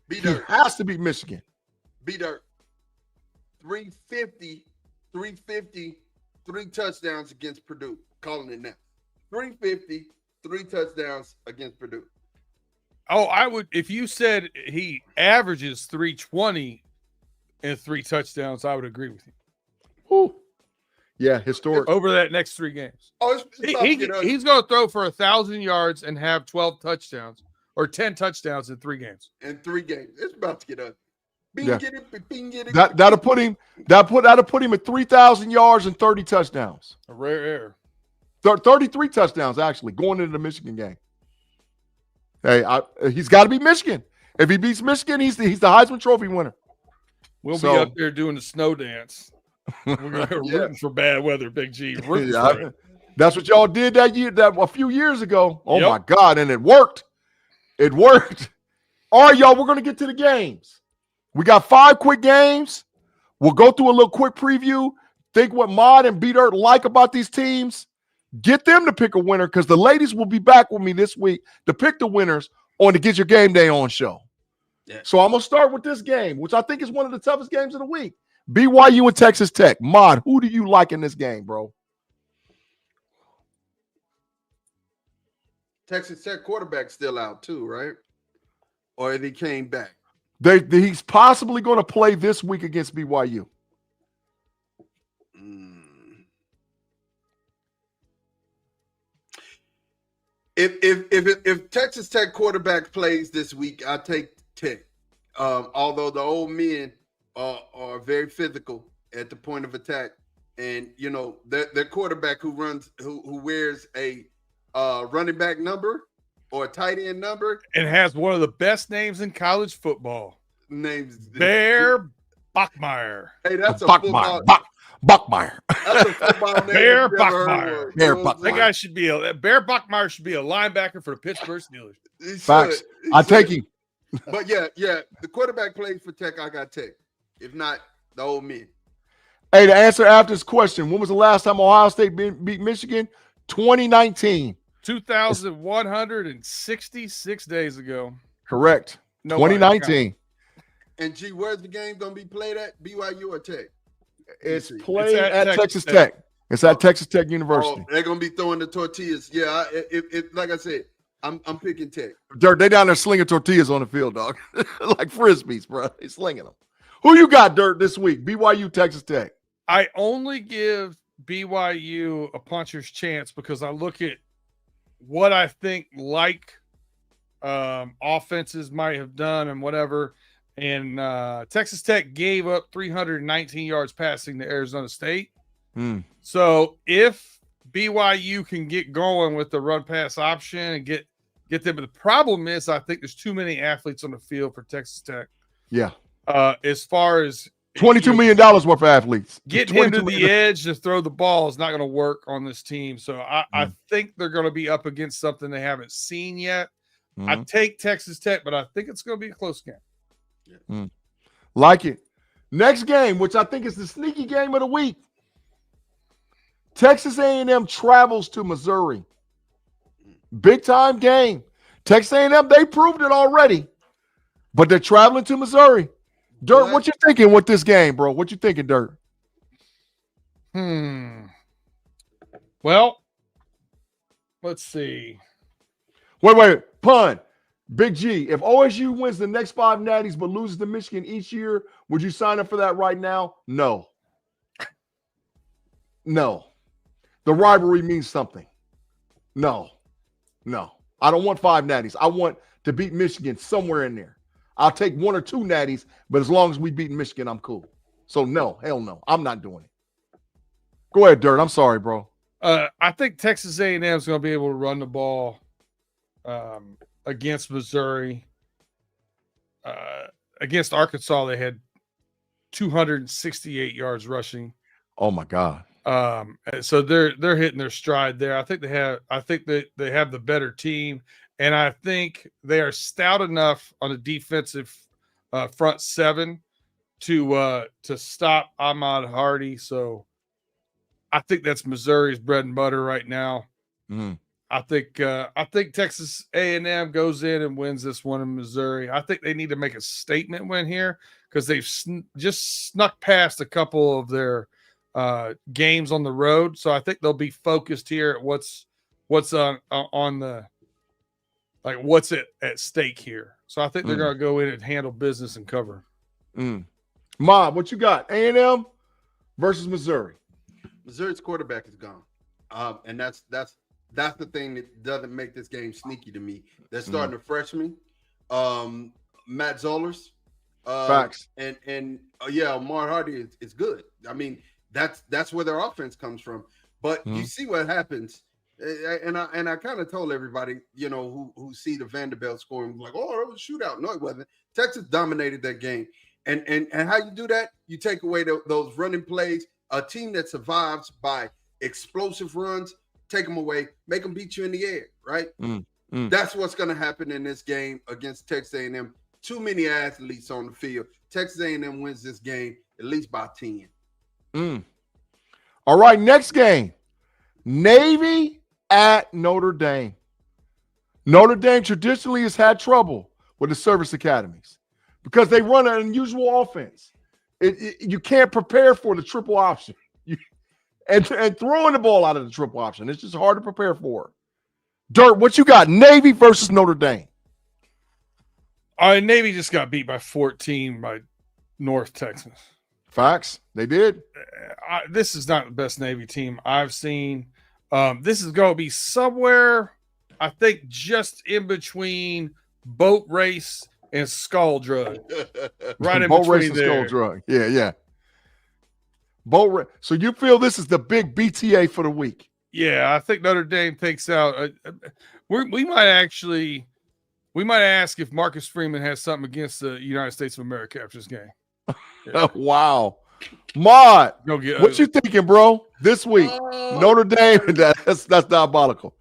He has to beat Michigan. B-Dirt. 350, 3 touchdowns against Purdue. Calling it now. 350, 3 touchdowns against Purdue. Oh, I would, if you said he averages 320 and 3 touchdowns, I would agree with you. Ooh. Yeah, historic. Over that next 3 games. Oh, he's going to throw for 1,000 yards and have 12 touchdowns or 10 touchdowns in 3 games. In 3 games. It's about to get ugly. That'll put him at 3,000 yards and 30 touchdowns. A rare error. 33 touchdowns, actually, going into the Michigan game. Hey, he's got to beat Michigan. If he beats Michigan, he's the Heisman Trophy winner. We'll be up there doing the snow dance. We're rooting for bad weather, Big G. That's what y'all did a few years ago. Oh, my God, and it worked. It worked. All right, y'all, we're going to get to the games. We got 5 quick games. We'll go through a little quick preview. Think what Mod and B-Dirt like about these teams. Get them to pick a winner because the ladies will be back with me this week to pick the winners on the Get Your Game Day On show. Yeah. So I'm going to start with this game, which I think is one of the toughest games of the week. BYU and Texas Tech. Mod, who do you like in this game, bro? Texas Tech quarterback still out too, right? Or he came back? He's possibly going to play this week against BYU. If Texas Tech quarterback plays this week, I take Tech. Although the old men are very physical at the point of attack, and you know their quarterback who wears a running back number or a tight end number and has one of the best names in college football. Names Bear Bachmeier. Hey, that's a Buckmeyer. football. Buckmeyer. That's a football name. Bear I've never heard Bachmeier. of. Bear You know what I'm Bachmeier. That guy should be Bear Bachmeier should be a linebacker for the Pittsburgh Steelers. saying? He Facts. should. He I should. take him. But yeah, the quarterback plays for Tech. I got Tech. If not, the old men. Hey, to answer after this question, when was the last time Ohio State beat Michigan? 2019. 2,166 days ago. Correct. Nobody 2019. And G, where's the game gonna be played at? BYU or Tech? It's It's played at at Texas Texas Tech. It's at Texas Tech Oh, University. they're gonna be throwing the tortillas. Yeah, like I said, I'm picking Tech. Dirt, they down there slinging tortillas on the field, dog. Like frisbees, bro. They slinging them. Who you got, Dirt, this week? BYU, Texas Tech. I only give BYU a puncher's chance because I look at what I think offenses might have done and whatever. And Texas Tech gave up 319 yards passing to Arizona State. So if BYU can get going with the run pass option and get them, but the problem is I think there's too many athletes on the field for Texas Tech. Yeah. As far as $22 million worth of athletes. getting him to $22 the million. edge to throw the ball is not going to work on this team. So I think they're going to be up against something they haven't seen yet. I take Texas Tech, but I think it's going to be a close game. Like it. Next game, which I think is the sneaky game of the week. Texas A&M travels to Missouri. Big time game. Texas A&M, they proved it already, but they're traveling to Missouri. Dirt, what you thinking with this game, bro? What you thinking, Dirt? Well, let's see. Wait. Pun. Big G, if OSU wins the next 5 natties but loses to Michigan each year, would you sign up for that right now? No. No. The rivalry means something. No. I don't want 5 natties. I want to beat Michigan somewhere in there. I'll take 1 or 2 natties, but as long as we beat Michigan, I'm cool. So no, hell no. I'm not doing it. Go ahead, Dirt. I'm sorry, bro. I think Texas A&M is going to be able to run the ball against Missouri. Against Arkansas, they had 268 yards rushing. Oh my God. So they're hitting their stride there. I think they have the better team, and I think they are stout enough on a defensive front seven to stop Ahmad Hardy. So I think that's Missouri's bread and butter right now. I think Texas A&M goes in and wins this one in Missouri. I think they need to make a statement win here because they've just snuck past a couple of their games on the road. So I think they'll be focused here at what's on the what's at stake here. So I think they're going to go in and handle business and cover. Mob, what you got? A&M versus Missouri. Missouri's quarterback is gone, and that's the thing that doesn't make this game sneaky to me. They're starting a freshman, Matt Zollers. Facts. And Ahmad Hardy is good. I mean, that's where their offense comes from. But you see what happens, and I kind of told everybody, who see the Vanderbilt scoring, like, oh, it was a shootout. No, it wasn't. Texas dominated that game, and how you do that? You take away those running plays. A team that survives by explosive runs, take them away, make them beat you in the air, right? That's what's going to happen in this game against Texas A&M. Too many athletes on the field. Texas A&M wins this game at least by 10. All right, next game. Navy at Notre Dame. Notre Dame traditionally has had trouble with the service academies because they run an unusual offense. You can't prepare for the triple option. And throwing the ball out of the triple option, it's just hard to prepare for. Dirt, what you got? Navy versus Notre Dame. Navy just got beat by 14 by North Texas. Facts. They did. This is not the best Navy team I've seen. This is going to be somewhere I think just in between boat race and skull drug. Right in Boat race between and there. skull drug. Yeah, yeah. Boat race. So you feel this is the big BTA for the week? Yeah, I think Notre Dame takes out. We might ask if Marcus Freeman has something against the United States of America after this game. Yeah. Wow. Mod, Go get, what you thinking, bro? This week, Notre Dame. That's diabolical.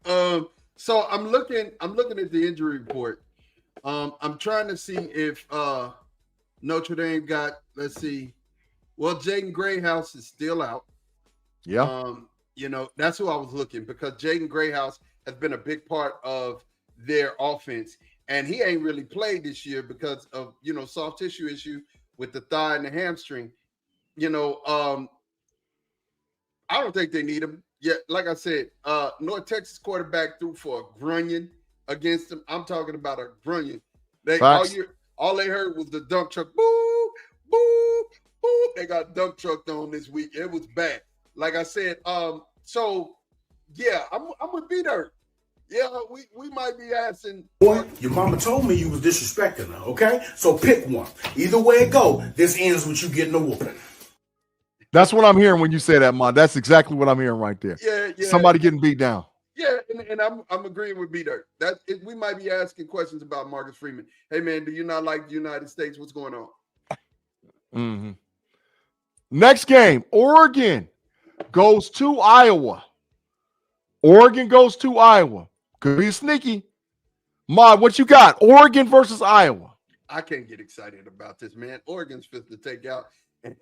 So I'm looking at the injury report. I'm trying to see if Notre Dame got, let's see. Well, Jaden Greyhouse is still out. Yeah. You know, that's who I was looking, because Jaden Greyhouse has been a big part of their offense. And he ain't really played this year because of, you know, soft tissue issue with the thigh and the hamstring. You know, I don't think they need him. Yeah, like I said, North Texas quarterback threw for a grunion against them. I'm talking about a grunion. All they heard was the dump truck. Boo, boo, boo. They got dump trucked on this week. It was bad. Like I said, so yeah, I'm with B-Dirt. Yeah, we might be asking. Boy, your mama told me you was disrespecting her, okay? So pick one. Either way it go, this ends with you getting a whooping. That's what I'm hearing when you say that, Mod. That's exactly what I'm hearing right there. Yeah. Somebody getting beat down. Yeah, and I'm agreeing with B-Dirt. We might be asking questions about Marcus Freeman. Hey man, do you not like the United States? What's going on? Mm-hmm. Next game, Oregon goes to Iowa. Oregon goes to Iowa. Could be sneaky. Mod, what you got? Oregon versus Iowa. I can't get excited about this, man. Oregon's fit to take out and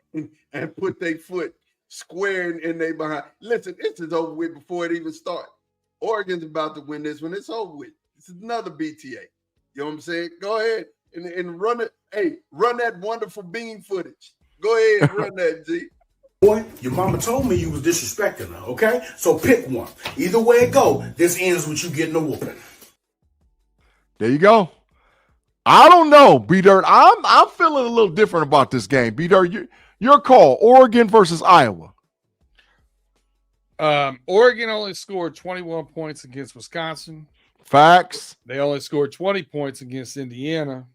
put their foot square in their behind. Listen, this is over with before it even starts. Oregon's about to win this one. It's over with. This is another BTA. You know what I'm saying? Go ahead and run it. Hey, run that wonderful bean footage. Go ahead and run that, G. Boy, your mama told me you was disrespecting her, okay? So pick one. Either way it go, this ends with you getting a whooping. There you go. I don't know, B-Dirt. I'm feeling a little different about this game. B-Dirt, your call. Oregon versus Iowa. Oregon only scored 21 points against Wisconsin. Facts. They only scored 20 points against Indiana.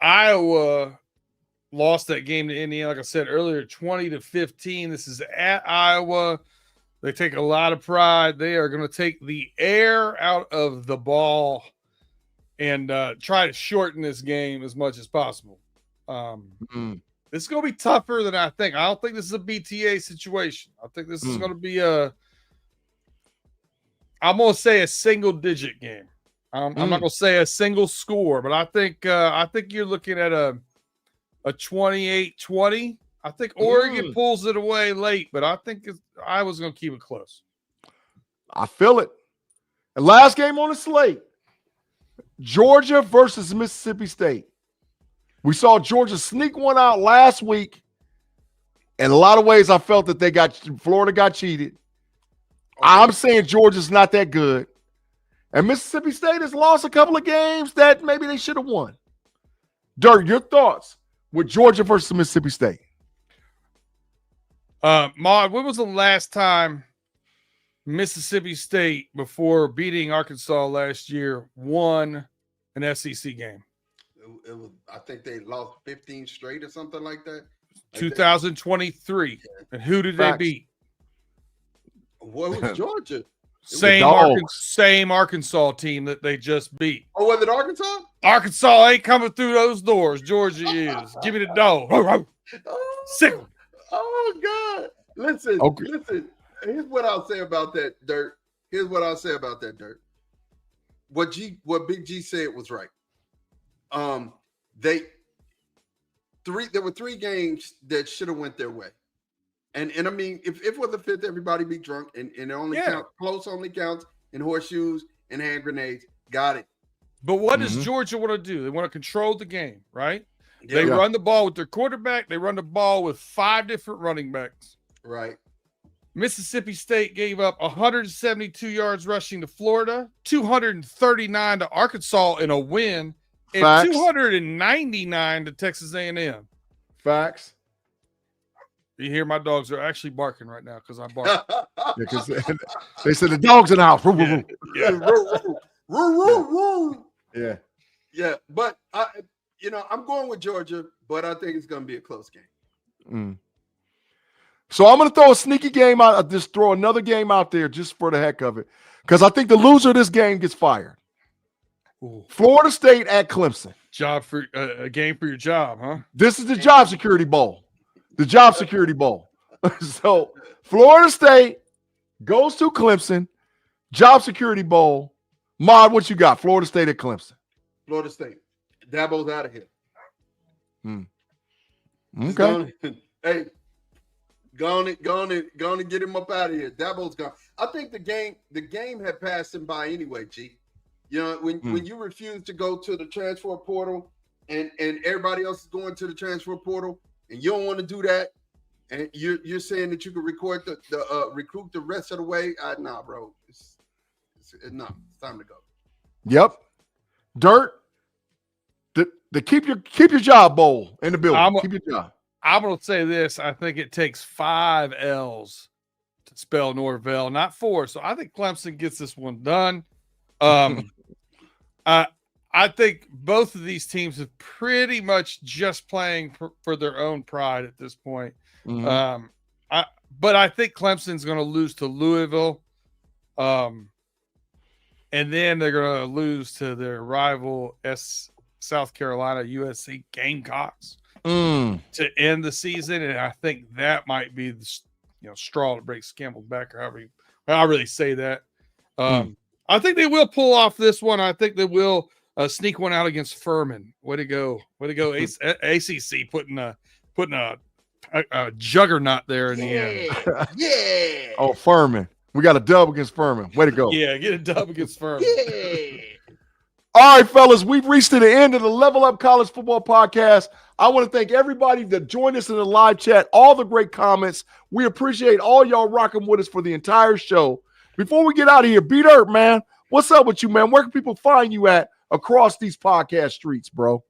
Iowa lost that game to Indiana, like I said earlier, 20-15. This is at Iowa. They take a lot of pride. They are going to take the air out of the ball and try to shorten this game as much as possible. This is going to be tougher than I think. I don't think this is a BTA situation. I think this is going to be I'm going to say a single-digit game. I'm not going to say a single score, but I think you're looking at a 28-20. I think Oregon pulls it away late, but I think Iowa's going to keep it close. I feel it. And last game on the slate, Georgia versus Mississippi State. We saw Georgia sneak one out last week. In a lot of ways, I felt that Florida got cheated. Okay. I'm saying Georgia's not that good. And Mississippi State has lost a couple of games that maybe they should have won. Dirt, your thoughts with Georgia versus Mississippi State? Maud, when was the last time Mississippi State, before beating Arkansas last year, won an SEC game? It was, I think they lost 15 straight or something like that. 2023. Yeah. And who did they beat? What was Georgia? Same Arkansas team that they just beat. Oh, was it Arkansas? Arkansas ain't coming through those doors. Georgia is. Give me the dog. Sick. Oh, God. Listen. Here's what I'll say about that, Dirt. What Big G said was right. There were 3 games that should have went their way. And I mean, if it was the fifth, everybody be drunk, and it only counts, close only counts in horseshoes and hand grenades. Got it. But what does Georgia want to do? They want to control the game, right? Yeah. They run the ball with their quarterback. They run the ball with 5 different running backs. Right. Mississippi State gave up 172 yards rushing to Florida, 239 to Arkansas in a win, and 299 to Texas A&M. Facts. You hear my dogs are actually barking right now because I bark. Because they said the dog's in the house. Yeah. Yeah, but I'm going with Georgia, but I think it's going to be a close game. So I'm going to throw a sneaky game out. I'll just throw another game out there just for the heck of it, because I think the loser of this game gets fired. Ooh. Florida State at Clemson. Job for a game for your job, huh? This is the Job Security Bowl. The Job Security Bowl. So Florida State goes to Clemson. Job Security Bowl. Mod, what you got? Florida State at Clemson. Florida State. Dabo's out of here. Okay. Hey, go on and get him up out of here. Dabo's gone. I think the game had passed him by anyway, G. You know, when you refuse to go to the transfer portal and everybody else is going to the transfer portal and you don't want to do that, and you're saying that you can recruit the rest of the way. Nah, bro. It's time to go. Yep. Dirt. The keep your job bowl in the building. Keep your job. I'm going to say this. I think it takes 5 L's to spell Norvell, not 4. So I think Clemson gets this one done. I think both of these teams are pretty much just playing for their own pride at this point. Mm-hmm. But I think Clemson's going to lose to Louisville. And then they're going to lose to their rival South Carolina USC Gamecocks to end the season. And I think that might be the straw that breaks camel's back, or however I really say that. I think they will pull off this one. I think they will sneak one out against Furman. Way to go. ACC putting a juggernaut there in the end. Yeah. Oh, Furman. We got a dub against Furman. Way to go. Yeah, get a dub against Furman. Yeah. All right, fellas, we've reached to the end of the Level Up College Football Podcast. I want to thank everybody that joined us in the live chat, all the great comments. We appreciate all y'all rocking with us for the entire show. Before we get out of here, B-Dirt, man, what's up with you, man? Where can people find you at across these podcast streets, bro?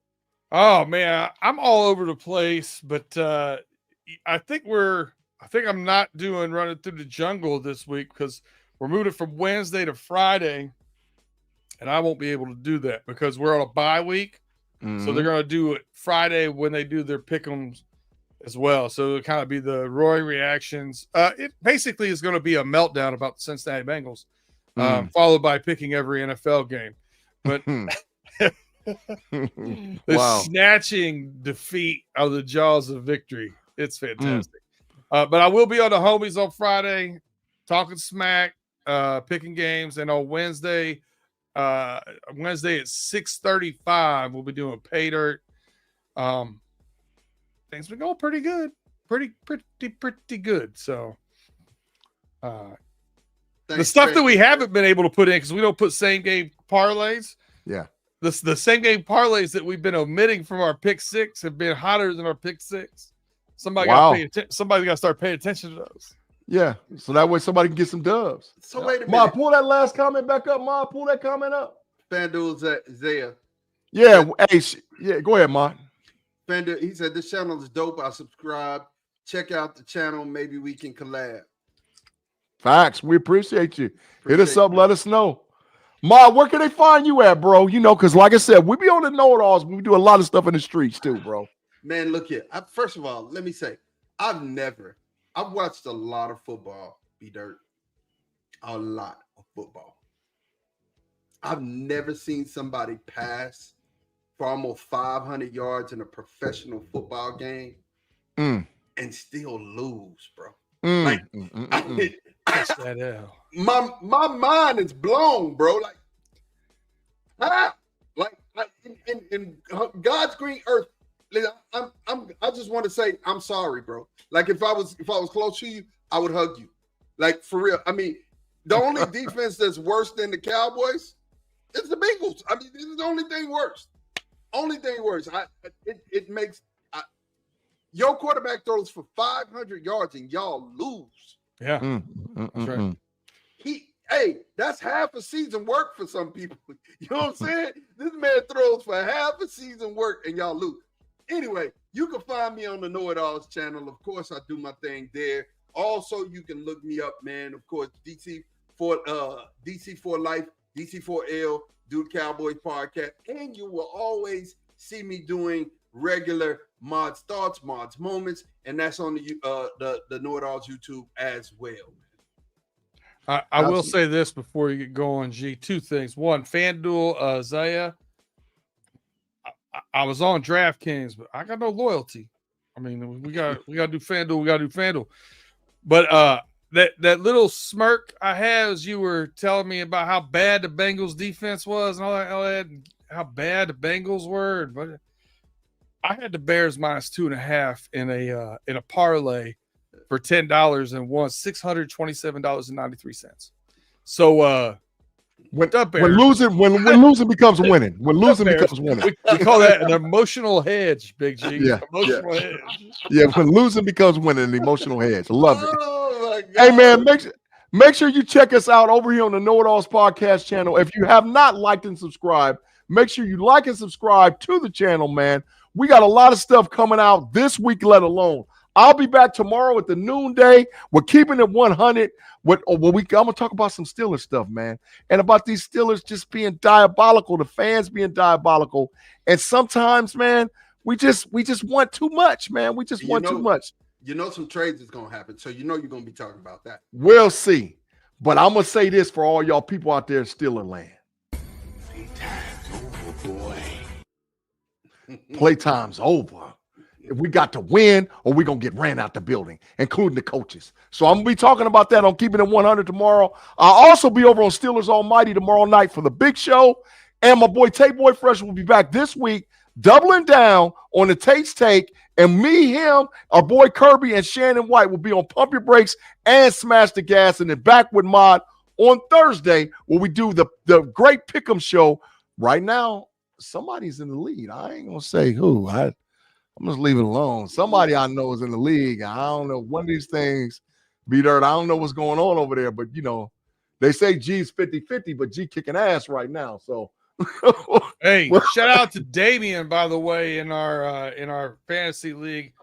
Oh, man, I'm all over the place, but I think I'm not doing Running Through the Jungle this week because we're moving from Wednesday to Friday, and I won't be able to do that because we're on a bye week. So they're going to do it Friday when they do their pick'ems as well. So it'll kind of be the roaring reactions. It basically is going to be a meltdown about the Cincinnati Bengals, followed by picking every NFL game. But the snatching defeat of the jaws of victory. It's fantastic. But I will be on the homies on Friday, talking smack, picking games, and on Wednesday at 6:35, we'll be doing Pay Dirt. Things been going pretty good, pretty good. So, the stuff that we haven't been able to put in because we don't put same game parlays. Yeah, the same game parlays that we've been omitting from our pick six have been hotter than our pick six. Somebody got to start paying attention to those. Yeah, so that way somebody can get some dubs. So wait a minute. Ma, pull that last comment back up. Ma, pull that comment up. FanDuel's Zaya. Yeah, go ahead, Ma. FanDuel, he said this channel is dope. I subscribe. Check out the channel. Maybe we can collab. Facts. We appreciate you. Hit us up. Let us know. Ma, where can they find you at, bro? Because like I said, we be on the KnoItAllz. We do a lot of stuff in the streets too, bro. Man, look here. First of all, let me say, I've watched a lot of football, B-Dirt. A lot of football. I've never seen somebody pass for almost 500 yards in a professional football game and still lose, bro. My mind is blown, bro. In God's green earth. I just want to say I'm sorry, bro. Like if I was close to you, I would hug you. Like for real. I mean, the only defense that's worse than the Cowboys is the Bengals. I mean, this is the only thing worse. Only thing worse. It makes your quarterback throws for 500 yards and y'all lose. Yeah, that's right. That's half a season work for some people. You know what I'm saying? This man throws for half a season work and y'all lose. Anyway, you can find me on the KnoItAllz channel. Of course, I do my thing there. Also, you can look me up, man. Of course, DC for Life, DC4L, Dude Cowboys podcast, and you will always see me doing regular Mods Thoughts, Mods Moments, and that's on the KnoItAllz YouTube as well. I will say this before you get going, G. Two things. One, FanDuel, Zaya. I was on DraftKings, but I got no loyalty. I mean, we got to do FanDuel. We got to do FanDuel. But that little smirk I had as you were telling me about how bad the Bengals defense was and all that, how bad the Bengals were. But I had the Bears minus 2.5 in a parlay for $10 and won $627.93. So when losing becomes winning. When losing becomes winning. We call that an emotional hedge, Big G. Yeah. Emotional hedge. Yeah, when losing becomes winning, an emotional hedge. Love it. Oh my God. Hey man, make sure you check us out over here on the KnoItAllz podcast channel. If you have not liked and subscribed, make sure you like and subscribe to the channel, man. We got a lot of stuff coming out this week, let alone. I'll be back tomorrow at the noonday. We're keeping it 100. I'm gonna talk about some Steelers stuff, man, and about these Steelers just being diabolical, the fans being diabolical, and sometimes, man, we just want too much, man. We just want too much. You know, some trades is gonna happen, so you know you're gonna be talking about that. We'll see, but I'm gonna say this for all y'all people out there in Steeler land: playtime's over. If we got to win, or we gonna get ran out the building, including the coaches. So I'm gonna be talking about that on Keeping It 100 tomorrow. I'll also be over on Steelers Almighty tomorrow night for the big show. And my boy Tate Boy Fresh will be back this week, doubling down on the Tate's Take. And me, him, our boy Kirby, and Shannon White will be on Pump Your Brakes and Smash the Gas. And then back with Mod on Thursday, where we do the great Pick'em show. Right now, somebody's in the lead. I ain't gonna say who. I'm just leave it alone. Somebody I know is in the league. I don't know. One of these things be dirt. I don't know what's going on over there, but, you know, they say G's 50-50, but G kicking ass right now. So, hey, shout out to Damian, by the way, in our fantasy league.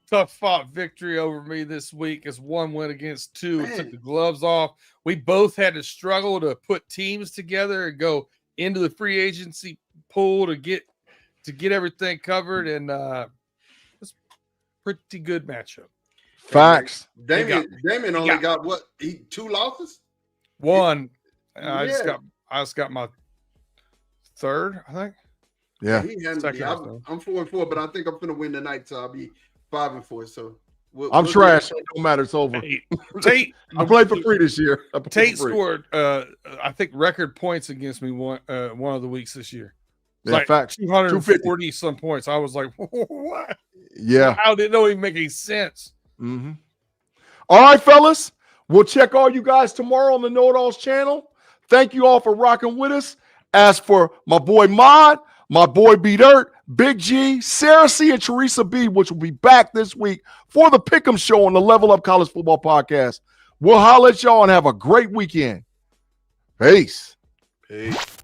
Tough fought victory over me this week as 1 win against 2. It took the gloves off. We both had to struggle to put teams together and go into the free agency pool to get everything covered, and it's pretty good matchup. Facts. Damian only got what? 2 losses? 1. I just got my 3rd, I think. Yeah. I'm 4-4, but I think I'm gonna win tonight, so I'll be 5-4. So I'm trash. It don't matter. It's over. Hey, Tate, I played for free this year. Tate scored I think record points against me one of the weeks this year. Yeah, like facts. 240 some points. I was like, what? Yeah. How did it not even make any sense? Mm-hmm. All right, fellas. We'll check all you guys tomorrow on the KnoItAllz channel. Thank you all for rocking with us. As for my boy Mod, my boy B Dirt, Big G, Sarah C, and Theresa-B, which will be back this week for the Pick'em show on the Level Up College Football Podcast. We'll holler at y'all and have a great weekend. Peace. Peace.